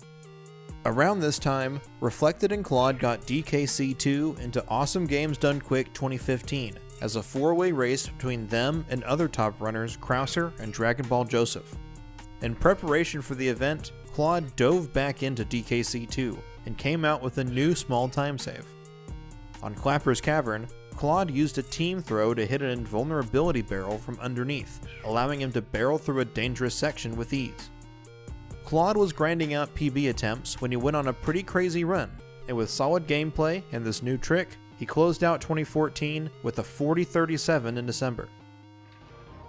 Around this time, Reflected and Claude got DKC2 into Awesome Games Done Quick 2015 as a four-way race between them and other top runners Krauser and Dragon Ball Joseph. In preparation for the event, Claude dove back into DKC2 and came out with a new small time save. On Clapper's Cavern, Claude used a team throw to hit an invulnerability barrel from underneath, allowing him to barrel through a dangerous section with ease. Claude was grinding out PB attempts when he went on a pretty crazy run, and with solid gameplay and this new trick, he closed out 2014 with a 40:37 in December.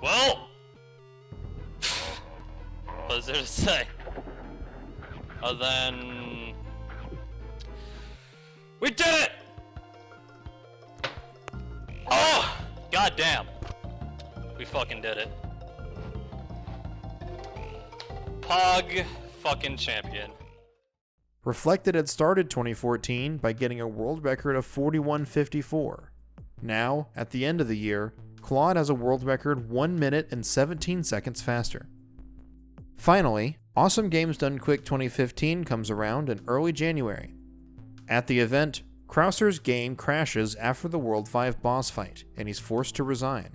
Well, what is there to say? Other than we did it! Oh, goddamn! We fucking did it. Pog fucking champion. Reflected had started 2014 by getting a world record of 41:54. Now, at the end of the year, Claude has a world record 1 minute and 17 seconds faster. Finally, Awesome Games Done Quick 2015 comes around in early January. At the event, Krauser's game crashes after the World 5 boss fight, and he's forced to resign.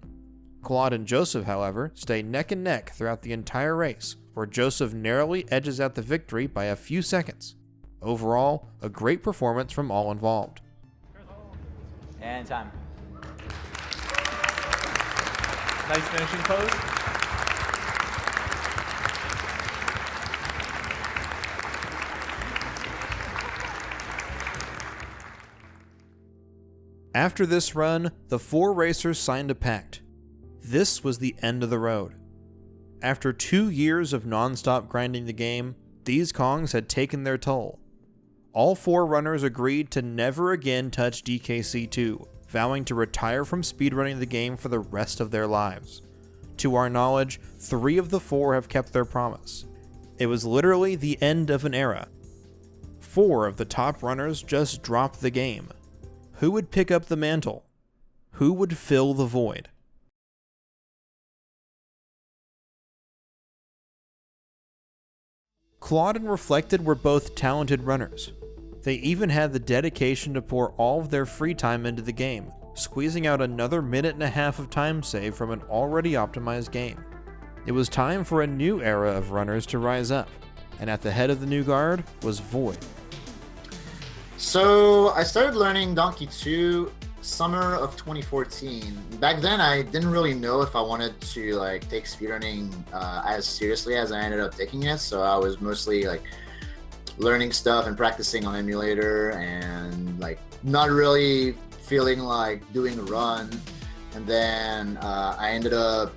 Claude and Joseph, however, stay neck and neck throughout the entire race, where Joseph narrowly edges out the victory by a few seconds. Overall, a great performance from all involved. And time. Nice finishing pose. After this run, the four racers signed a pact. This was the end of the road. After 2 years of non-stop grinding the game, these Kongs had taken their toll. All four runners agreed to never again touch DKC2, vowing to retire from speedrunning the game for the rest of their lives. To our knowledge, 3 of the 4 have kept their promise. It was literally the end of an era. 4 of the top runners just dropped the game. Who would pick up the mantle? Who would fill the void? Claude and Reflected were both talented runners. They even had the dedication to pour all of their free time into the game, squeezing out another minute and a half of time save from an already optimized game. It was time for a new era of runners to rise up, and at the head of the new guard was Void. So I started learning Donkey 2 summer of 2014. Back then, I didn't really know if I wanted to like take speedrunning as seriously as I ended up taking it. So I was mostly like learning stuff and practicing on emulator, and like not really feeling like doing a run. And then I ended up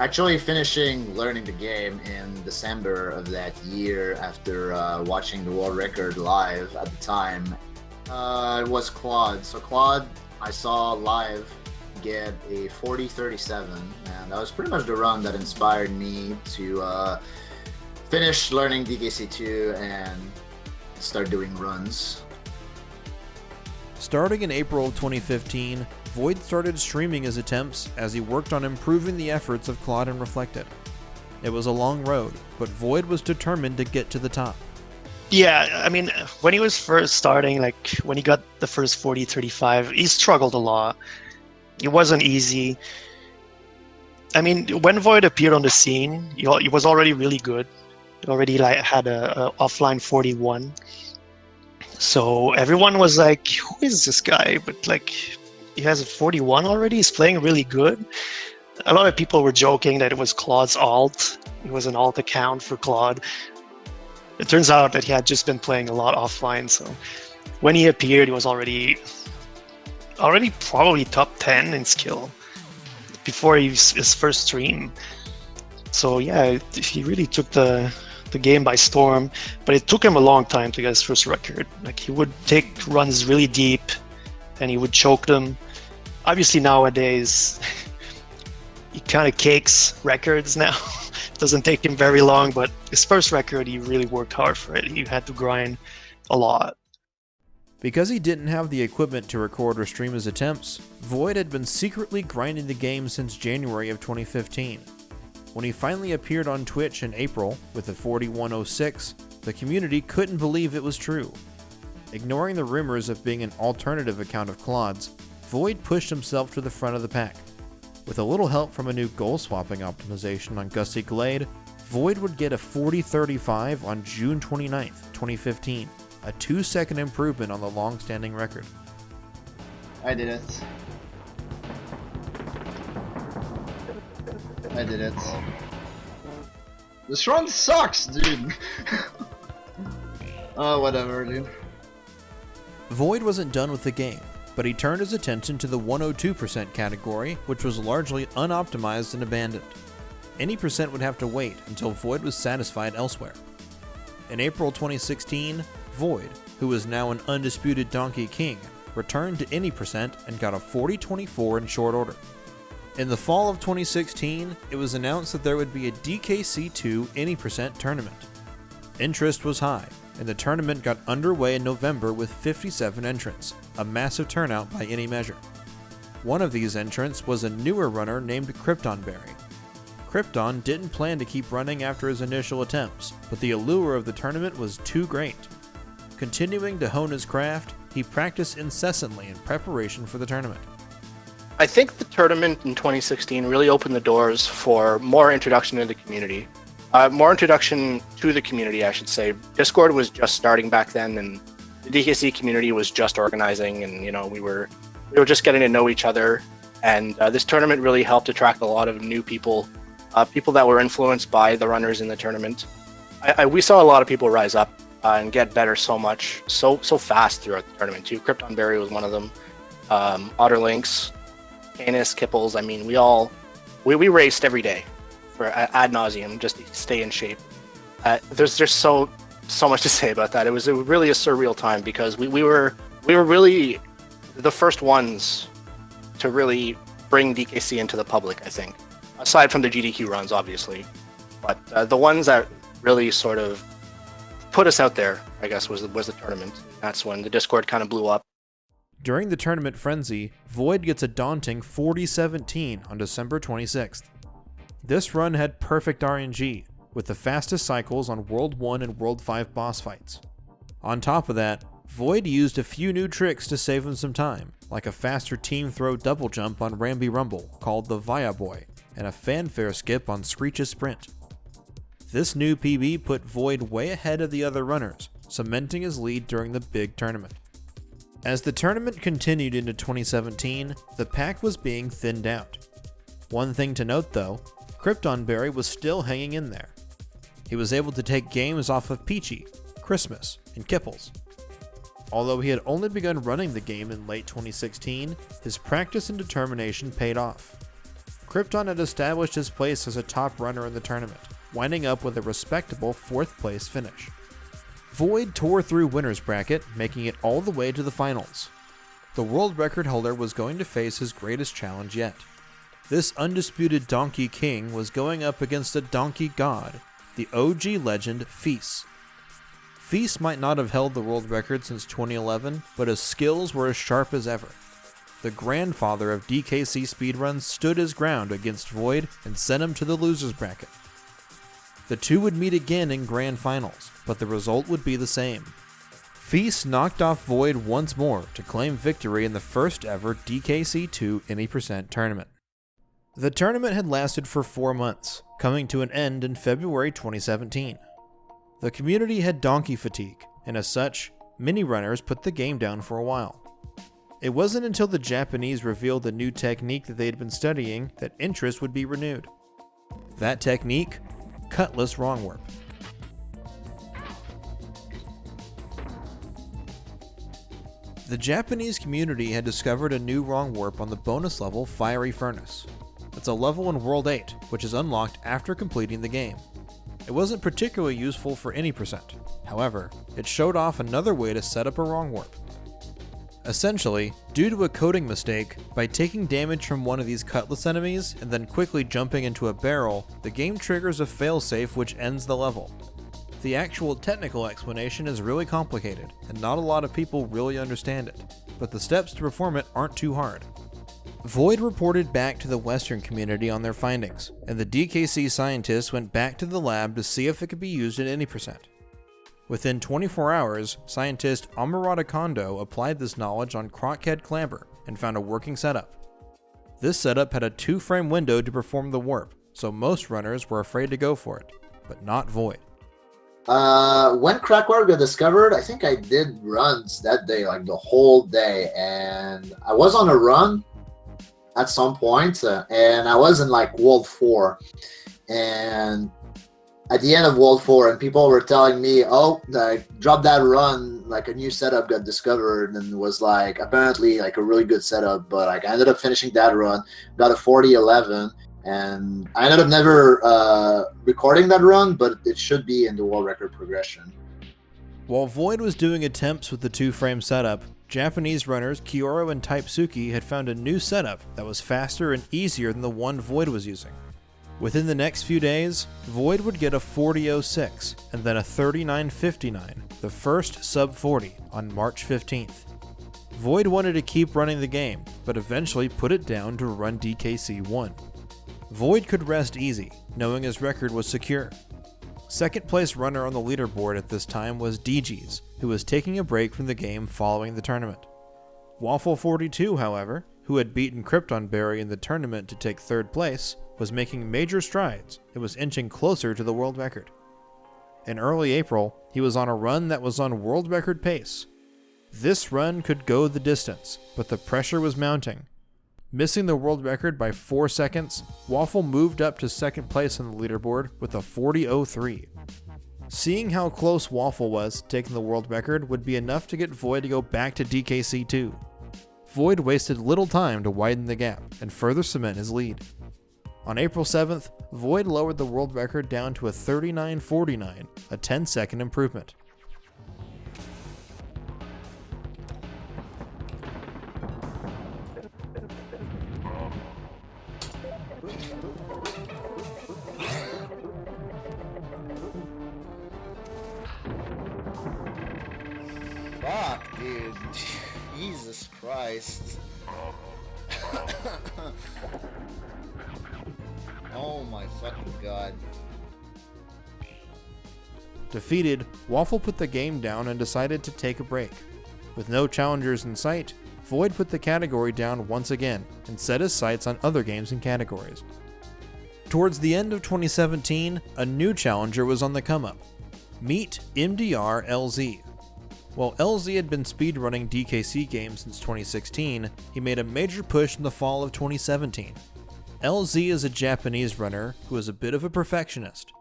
actually finishing learning the game in December of that year after watching the world record live at the time. It was Claude. So Claude, I saw live get a 40:37, and that was pretty much the run that inspired me to finish learning DKC2 and start doing runs. Starting in April of 2015, Void started streaming his attempts as he worked on improving the efforts of Claude and Reflected. It was a long road, but Void was determined to get to the top. Yeah, I mean, when he was first starting, like when he got the first 40:35, he struggled a lot. It wasn't easy. I mean, when Void appeared on the scene, he was already really good. He already like had a offline 41. So everyone was like, "Who is this guy?" But like, he has a 41 already. He's playing really good. A lot of people were joking that it was Claude's alt. It was an alt account for Claude. It turns out that he had just been playing a lot offline. So when he appeared, he was already probably top 10 in skill before his first stream. So yeah, he really took the game by storm, but it took him a long time to get his first record. Like, he would take runs really deep and he would choke them. Obviously nowadays he kind of cakes records now. It doesn't take him very long, but his first record, he really worked hard for it. He had to grind a lot. Because he didn't have the equipment to record or stream his attempts, Void had been secretly grinding the game since January of 2015. When he finally appeared on Twitch in April with a 4106, the community couldn't believe it was true. Ignoring the rumors of being an alternative account of Claude's, Void pushed himself to the front of the pack. With a little help from a new goal swapping optimization on Gusty Glade, Void would get a 40:35 on June 29th, 2015, a 2-second improvement on the long-standing record. I did it. I did it. This run sucks, dude. Oh, whatever, dude. Void wasn't done with the game, but he turned his attention to the 102% category, which was largely unoptimized and abandoned. Any percent would have to wait until Void was satisfied elsewhere. In April 2016, Void, who is now an undisputed Donkey King, returned to any percent and got a 40:24 in short order. In the fall of 2016, it was announced that there would be a DKC2 any percent tournament. Interest was high, and the tournament got underway in November with 57 entrants, a massive turnout by any measure. One of these entrants was a newer runner named Krypton. Krypton didn't plan to keep running after his initial attempts, but the allure of the tournament was too great. Continuing to hone his craft, he practiced incessantly in preparation for the tournament. I think the tournament in 2016 really opened the doors for more introduction to the community. More introduction to the community, I should say. Discord was just starting back then, and the DKC community was just organizing, and we were just getting to know each other. And this tournament really helped attract a lot of new people, people that were influenced by the runners in the tournament. We saw a lot of people rise up and get better so fast throughout the tournament too. Krypton was one of them. Otterlinks, Canis, Kipples. I mean, we raced every day for ad nauseum just to stay in shape. There's just so much to say about that. It was really a surreal time because we were really the first ones to really bring DKC into the public, I think, aside from the GDQ runs, obviously. But the ones that really sort of put us out there, I guess, was the tournament. That's when the Discord kind of blew up. During the tournament frenzy, Void gets a daunting 40-17 on December 26th. This run had perfect RNG, with the fastest cycles on World 1 and World 5 boss fights. On top of that, Void used a few new tricks to save him some time, like a faster team throw double jump on Ramby Rumble, called the Via Boy, and a fanfare skip on Screech's Sprint. This new PB put Void way ahead of the other runners, cementing his lead during the big tournament. As the tournament continued into 2017, the pack was being thinned out. One thing to note though, Krypton was still hanging in there. He was able to take games off of Peachy, Christmas, and Kipples. Although he had only begun running the game in late 2016, his practice and determination paid off. Krypton had established his place as a top runner in the tournament, winding up with a respectable 4th place finish. Void tore through winner's bracket, making it all the way to the finals. The world record holder was going to face his greatest challenge yet. This undisputed Donkey King was going up against a Donkey God, the OG legend Feast. Feast might not have held the world record since 2011, but his skills were as sharp as ever. The grandfather of DKC speedruns stood his ground against Void and sent him to the losers bracket. The two would meet again in grand finals, but the result would be the same. Feast knocked off Void once more to claim victory in the first ever DKC2 Any% tournament. The tournament had lasted for 4 months, coming to an end in February 2017. The community had donkey fatigue, and as such, many runners put the game down for a while. It wasn't until the Japanese revealed a new technique that they had been studying that interest would be renewed. That technique? Cutlass wrong warp. The Japanese community had discovered a new wrong warp on the bonus level Fiery Furnace. It's a level in World 8, which is unlocked after completing the game. It wasn't particularly useful for Any%. However, it showed off another way to set up a wrong warp. Essentially, due to a coding mistake, by taking damage from one of these Cutlass enemies and then quickly jumping into a barrel, the game triggers a failsafe which ends the level. The actual technical explanation is really complicated, and not a lot of people really understand it, but the steps to perform it aren't too hard. Void reported back to the Western community on their findings, and the DKC scientists went back to the lab to see if it could be used in Any%. Within 24 hours, scientist Amarada Kondo applied this knowledge on Crockhead Clamber and found a working setup. This setup had a 2-frame window to perform the warp, so most runners were afraid to go for it, but not Void. When Crackwarp got discovered, I think I did runs that day, like the whole day, and I was on a run at some point, and I was in like World 4, and at the end of World 4, and people were telling me, oh, like, drop that run, like a new setup got discovered, and was like apparently like a really good setup, but like I ended up finishing that run, got a 40-11, and I ended up never recording that run, but it should be in the world record progression. While Void was doing attempts with the 2-frame setup, Japanese runners Kyoru and Taipsuki had found a new setup that was faster and easier than the one Void was using. Within the next few days, Void would get a 40.06 and then a 39.59, the first sub 40 on March 15th. Void wanted to keep running the game, but eventually put it down to run DKC 1. Void could rest easy, knowing his record was secure. Second place runner on the leaderboard at this time was DGs, who was taking a break from the game following the tournament. Waffle42, however, who had beaten Krypton in the tournament to take 3rd place, was making major strides and was inching closer to the world record. In early April, he was on a run that was on world record pace. This run could go the distance, but the pressure was mounting. Missing the world record by 4 seconds, Waffle moved up to 2nd place on the leaderboard with a 40.03. Seeing how close Waffle was to taking the world record would be enough to get Void to go back to DKC 2. Void wasted little time to widen the gap and further cement his lead. On April 7th, Void lowered the world record down to a 39.49, a 10-second improvement. Fuck, dude. Jesus Christ. Oh my fucking god. Defeated, Waffle put the game down and decided to take a break. With no challengers in sight, Void put the category down once again and set his sights on other games and categories. Towards the end of 2017, a new challenger was on the come-up. Meet MDR LZ. While LZ had been speedrunning DKC games since 2016, he made a major push in the fall of 2017. LZ is a Japanese runner who is a bit of a perfectionist.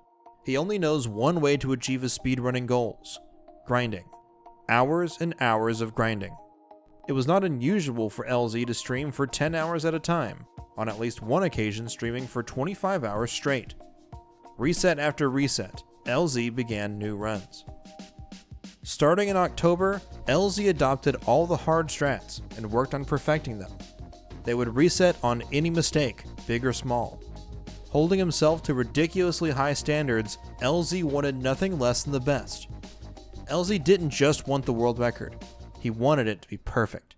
He only knows one way to achieve his speedrunning goals: grinding. Hours and hours of grinding. It was not unusual for LZ to stream for 10 hours at a time, on at least one occasion streaming for 25 hours straight. Reset after reset, LZ began new runs. Starting in October, LZ adopted all the hard strats and worked on perfecting them. They would reset on any mistake, big or small. Holding himself to ridiculously high standards, LZ wanted nothing less than the best. LZ didn't just want the world record, he wanted it to be perfect.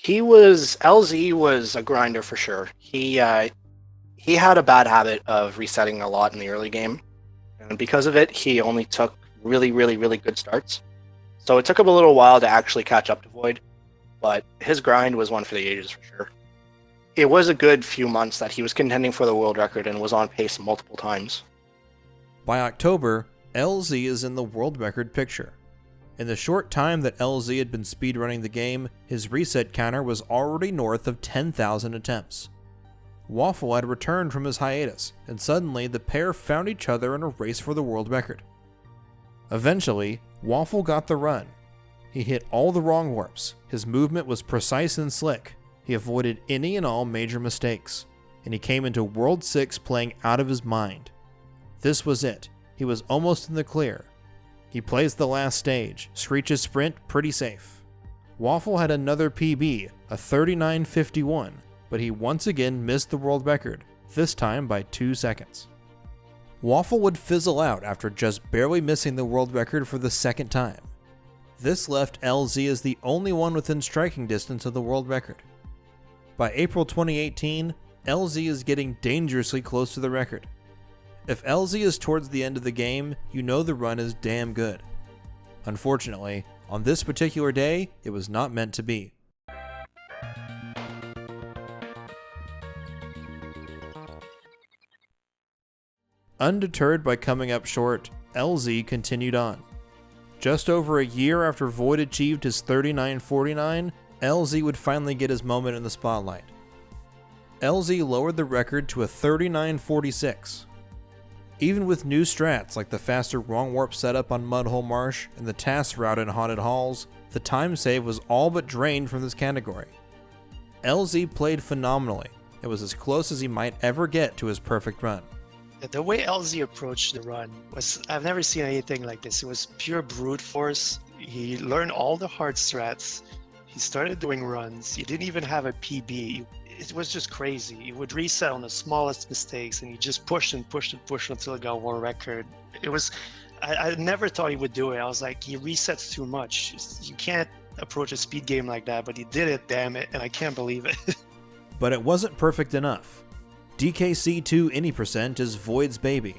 LZ was a grinder for sure. He had a bad habit of resetting a lot in the early game, and because of it, he only took really good starts. So it took him a little while to actually catch up to Void, but his grind was one for the ages for sure. It was a good few months that he was contending for the world record and was on pace multiple times. By October, LZ is in the world record picture. In the short time that LZ had been speedrunning the game, his reset counter was already north of 10,000 attempts. Waffle had returned from his hiatus, and suddenly the pair found each other in a race for the world record. Eventually, Waffle got the run. He hit all the wrong warps, his movement was precise and slick, he avoided any and all major mistakes, and he came into World 6 playing out of his mind. This was it. He was almost in the clear. He plays the last stage, Screech's sprint pretty safe. Waffle had another PB, a 39.51, but he once again missed the world record, this time by 2 seconds. Waffle would fizzle out after just barely missing the world record for the second time. This left LZ as the only one within striking distance of the world record. By April 2018, LZ is getting dangerously close to the record. If LZ is towards the end of the game, you know the run is damn good. Unfortunately, on this particular day, it was not meant to be. Undeterred by coming up short, LZ continued on. Just over a year after Void achieved his 39.49, LZ would finally get his moment in the spotlight. LZ lowered the record to a 39.46. Even with new strats like the faster wrong warp setup on Mudhole Marsh and the task route in Haunted Halls, the time save was all but drained from this category. LZ played phenomenally. It was as close as he might ever get to his perfect run. The way LZ approached the run was, I've never seen anything like this. It was pure brute force. He learned all the hard strats. He started doing runs. He didn't even have a PB. It was just crazy. He would reset on the smallest mistakes, and he just pushed and pushed and pushed until he got world record. It was, I never thought he would do it. I was like, he resets too much. You can't approach a speed game like that, but he did it, damn it, and I can't believe it. But it wasn't perfect enough. DKC2 any percent is Void's baby.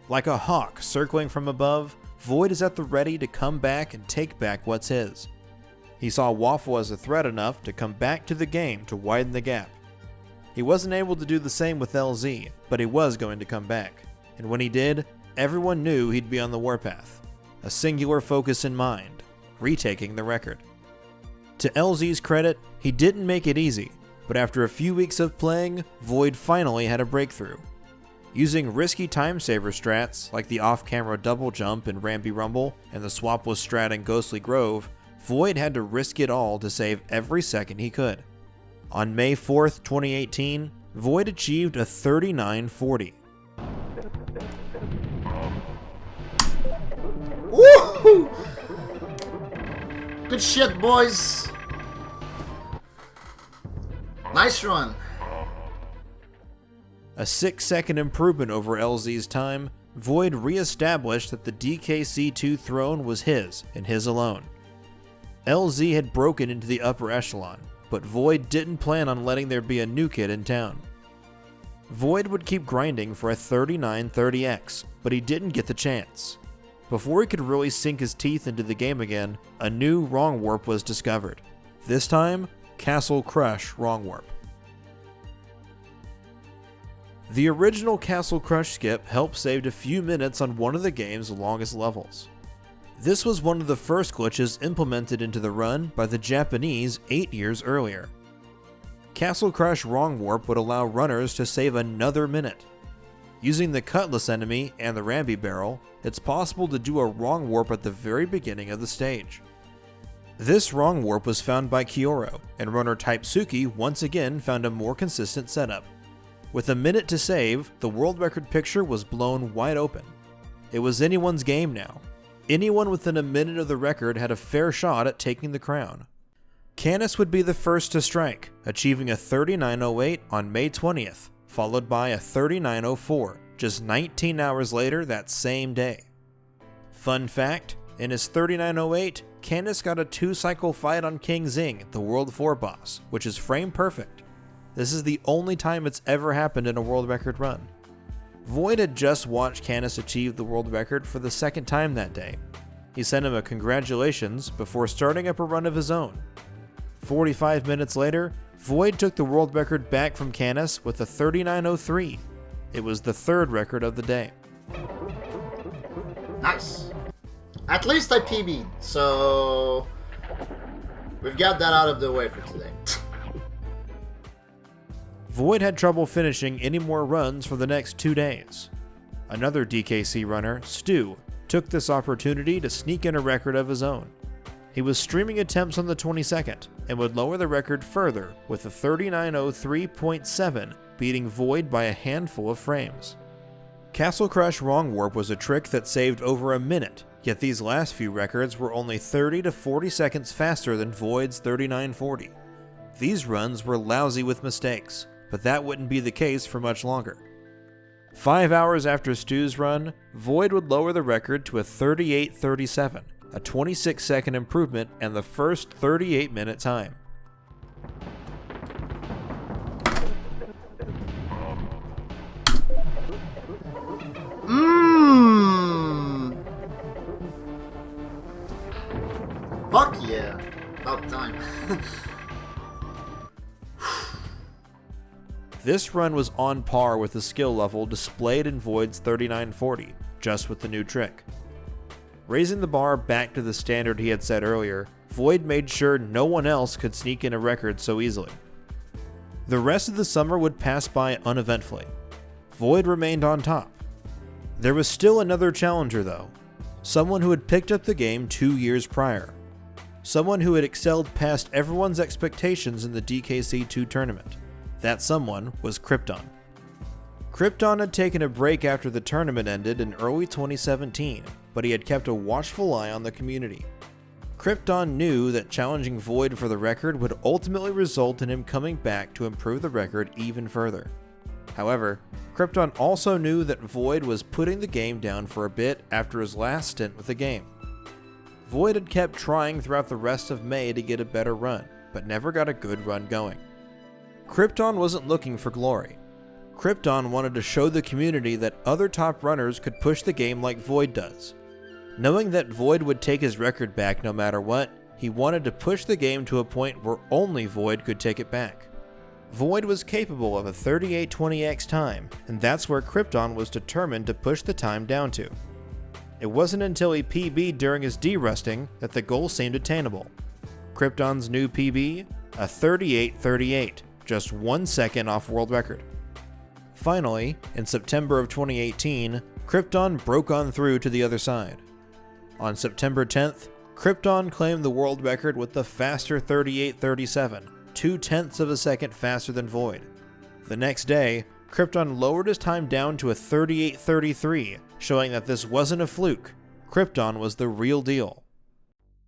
Like a hawk circling from above, Void is at the ready to come back and take back what's his. He saw Waffle as a threat enough to come back to the game to widen the gap. He wasn't able to do the same with LZ, but he was going to come back. And when he did, everyone knew he'd be on the warpath. A singular focus in mind, retaking the record. To LZ's credit, he didn't make it easy, but after a few weeks of playing, Void finally had a breakthrough. Using risky time saver strats like the off-camera double jump in Ramby Rumble and the swapless strat in Ghostly Grove, Void had to risk it all to save every second he could. On May 4th, 2018, Void achieved a 39.40. Woo! Good shit, boys. Nice run. A 6-second improvement over LZ's time, Void re-established that the DKC2 throne was his and his alone. LZ had broken into the upper echelon, but Void didn't plan on letting there be a new kid in town. Void would keep grinding for a 3930X, but he didn't get the chance. Before he could really sink his teeth into the game again, a new wrong warp was discovered. This time, Castle Crush wrong warp. The original Castle Crush skip helped save a few minutes on one of the game's longest levels. This was one of the first glitches implemented into the run by the Japanese 8 years earlier. Castle Crush wrong warp would allow runners to save another minute. Using the Cutlass enemy and the Ramby barrel, it's possible to do a wrong warp at the very beginning of the stage. This wrong warp was found by Kyouro, and runner Type Suki once again found a more consistent setup. With a minute to save, the world record picture was blown wide open. It was anyone's game now. Anyone within a minute of the record had a fair shot at taking the crown. Canis would be the first to strike, achieving a 39:08 on May 20th, followed by a 39:04 just 19 hours later that same day. Fun fact, in his 39:08, Canis got a 2-cycle fight on King Zing, the World 4 boss, which is frame perfect. This is the only time it's ever happened in a world record run. Void had just watched Canis achieve the world record for the second time that day. He sent him a congratulations before starting up a run of his own. 45 minutes later, Void took the world record back from Canis with a 39:03. It was the third record of the day. Nice. At least I PB'd, so we've got that out of the way for today. Void had trouble finishing any more runs for the next 2 days. Another DKC runner, Stu, took this opportunity to sneak in a record of his own. He was streaming attempts on the 22nd and would lower the record further with a 39:03.7, beating Void by a handful of frames. Castle Crush wrong warp was a trick that saved over a minute, yet these last few records were only 30 to 40 seconds faster than Void's 39:40. These runs were lousy with mistakes, but that wouldn't be the case for much longer. 5 hours after Stu's run, Void would lower the record to a 38:37, a 26-second improvement and the first 38-minute time. Fuck yeah. About time. This run was on par with the skill level displayed in Void's 39:40, just with the new trick. Raising the bar back to the standard he had set earlier, Void made sure no one else could sneak in a record so easily. The rest of the summer would pass by uneventfully. Void remained on top. There was still another challenger though, someone who had picked up the game 2 years prior. Someone who had excelled past everyone's expectations in the DKC2 tournament. That someone was Krypton. Krypton had taken a break after the tournament ended in early 2017, but he had kept a watchful eye on the community. Krypton knew that challenging Void for the record would ultimately result in him coming back to improve the record even further. However, Krypton also knew that Void was putting the game down for a bit after his last stint with the game. Void had kept trying throughout the rest of May to get a better run, but never got a good run going. Krypton wasn't looking for glory. Krypton wanted to show the community that other top runners could push the game like Void does. Knowing that Void would take his record back no matter what, he wanted to push the game to a point where only Void could take it back. Void was capable of a 38:20x time, and that's where Krypton was determined to push the time down to. It wasn't until he PB'd during his derusting that the goal seemed attainable. Krypton's new PB? A 38:38, just 1 second off world record. Finally, in September of 2018, Krypton broke on through to the other side. On September 10th, Krypton claimed the world record with the faster 38:37, 0.2 of a second faster than Void. The next day, Krypton lowered his time down to a 38:33, showing that this wasn't a fluke. Krypton was the real deal.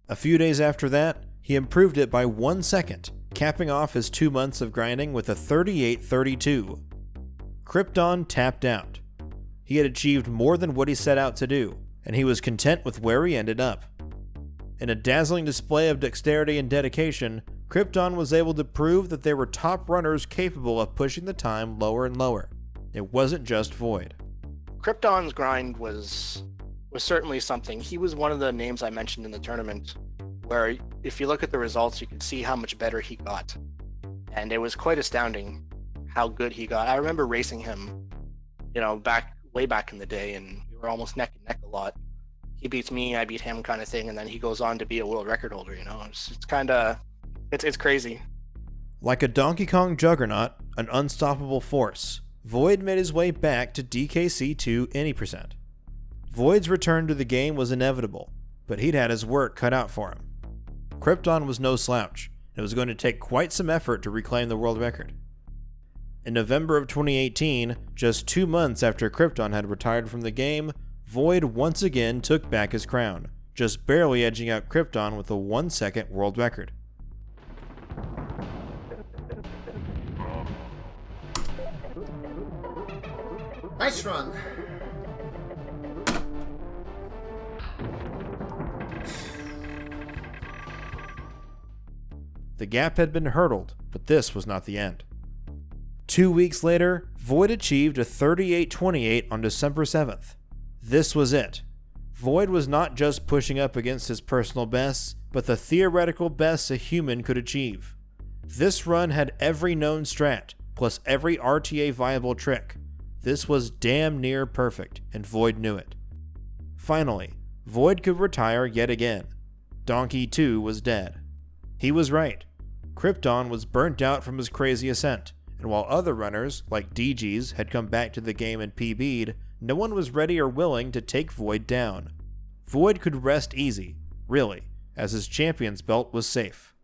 A few days after that, he improved it by 1 second, capping off his 2 months of grinding with a 38:32. Krypton tapped out. He had achieved more than what he set out to do, and he was content with where he ended up. In a dazzling display of dexterity and dedication, Krypton was able to prove that there were top runners capable of pushing the time lower and lower. It wasn't just Void. Krypton's grind was certainly something. He was one of the names I mentioned in the tournament, where if you look at the results, you can see how much better he got. And it was quite astounding how good he got. I remember racing him, way back in the day, and we were almost neck and neck a lot. He beats me, I beat him kind of thing, and then he goes on to be a world record holder, It's crazy. Like a Donkey Kong juggernaut, an unstoppable force, Void made his way back to DKC2 any percent. Void's return to the game was inevitable, but he'd had his work cut out for him. Krypton was no slouch, and it was going to take quite some effort to reclaim the world record. In November of 2018, just 2 months after Krypton had retired from the game, Void once again took back his crown, just barely edging out Krypton with a 1-second world record. Nice run. The gap had been hurdled, but this was not the end. 2 weeks later, Void achieved a 38-28 on December 7th. This was it. Void was not just pushing up against his personal bests, but the theoretical bests a human could achieve. This run had every known strat, plus every RTA viable trick. This was damn near perfect, and Void knew it. Finally, Void could retire yet again. Donkey 2 was dead. He was right. Krypton was burnt out from his crazy ascent, and while other runners, like DGs, had come back to the game and PB'd, no one was ready or willing to take Void down. Void could rest easy, really, as his champion's belt was safe.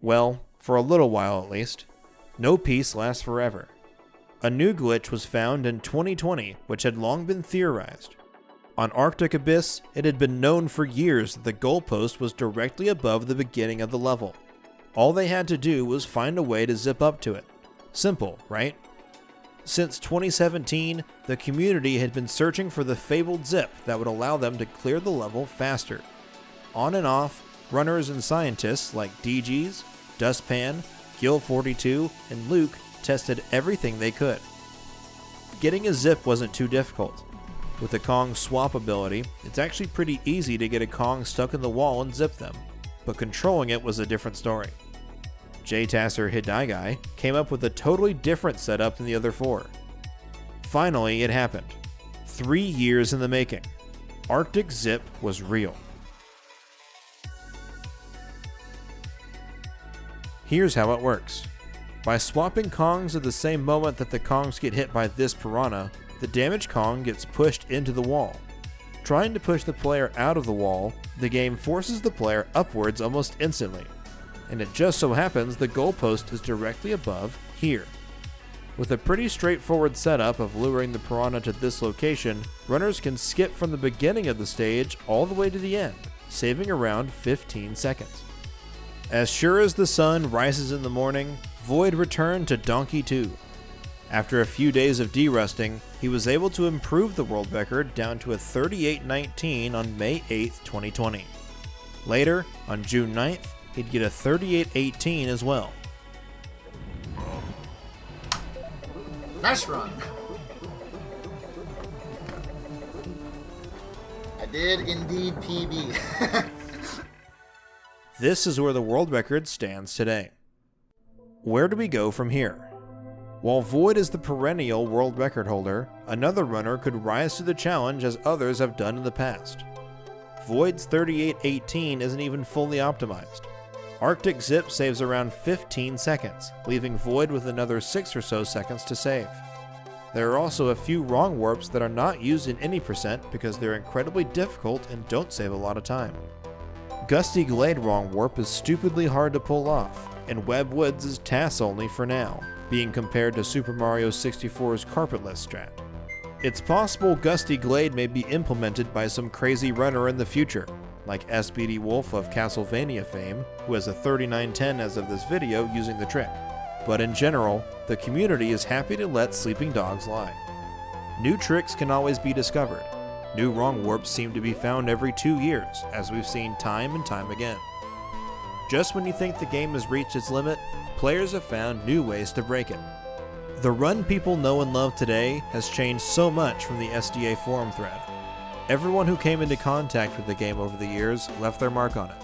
Well, for a little while at least. No peace lasts forever. A new glitch was found in 2020, which had long been theorized. On Arctic Abyss, it had been known for years that the goalpost was directly above the beginning of the level. All they had to do was find a way to zip up to it. Simple, right? Since 2017, the community had been searching for the fabled zip that would allow them to clear the level faster. On and off, runners and scientists like DGs, Dustpan, Gil42, and Luke tested everything they could. Getting a zip wasn't too difficult. With the Kong swap ability, it's actually pretty easy to get a Kong stuck in the wall and zip them, but controlling it was a different story. J-Tasser Hidaigai came up with a totally different setup than the other four. Finally, it happened. 3 years in the making. Arctic Zip was real. Here's how it works. By swapping Kongs at the same moment that the Kongs get hit by this piranha, the damaged Kong gets pushed into the wall. Trying to push the player out of the wall, the game forces the player upwards almost instantly. And it just so happens the goalpost is directly above here. With a pretty straightforward setup of luring the piranha to this location, runners can skip from the beginning of the stage all the way to the end, saving around 15 seconds. As sure as the sun rises in the morning, Void returned to Donkey 2. After a few days of derusting, he was able to improve the world record down to a 38-19 on May 8, 2020. Later, on June 9th, he'd get a 38-18 as well. Nice run. I did indeed PB. This is where the world record stands today. Where do we go from here? While Void is the perennial world record holder, another runner could rise to the challenge as others have done in the past. Void's 38-18 isn't even fully optimized. Arctic Zip saves around 15 seconds, leaving Void with another 6 or so seconds to save. There are also a few wrong warps that are not used in any percent because they're incredibly difficult and don't save a lot of time. Gusty Glade wrong warp is stupidly hard to pull off, and Web Woods is TAS only for now, being compared to Super Mario 64's carpetless strat. It's possible Gusty Glade may be implemented by some crazy runner in the future, like SBD Wolf of Castlevania fame, who has a 3910 as of this video using the trick. But in general, the community is happy to let sleeping dogs lie. New tricks can always be discovered. New wrong warps seem to be found every 2 years, as we've seen time and time again. Just when you think the game has reached its limit, players have found new ways to break it. The run people know and love today has changed so much from the SDA forum thread. Everyone who came into contact with the game over the years left their mark on it.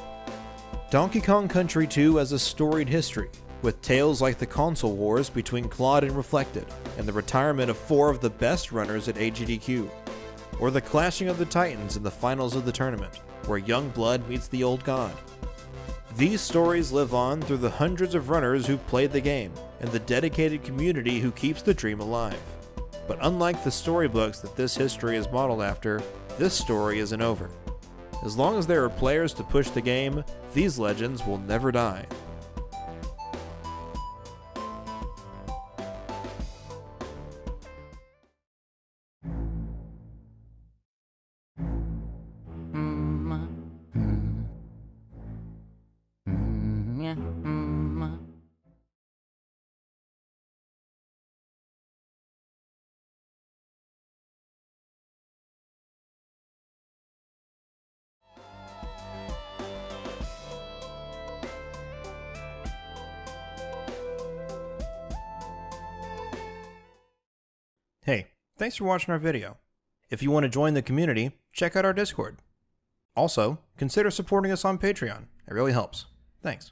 Donkey Kong Country 2 has a storied history, with tales like the console wars between Claude and Reflected, and the retirement of 4 of the best runners at AGDQ, or the clashing of the Titans in the finals of the tournament, where young blood meets the old god. These stories live on through the hundreds of runners who've played the game, and the dedicated community who keeps the dream alive. But unlike the storybooks that this history is modeled after, this story isn't over. As long as there are players to push the game, these legends will never die. Hey, thanks for watching our video. If you want to join the community, check out our Discord. Also, consider supporting us on Patreon. It really helps. Thanks.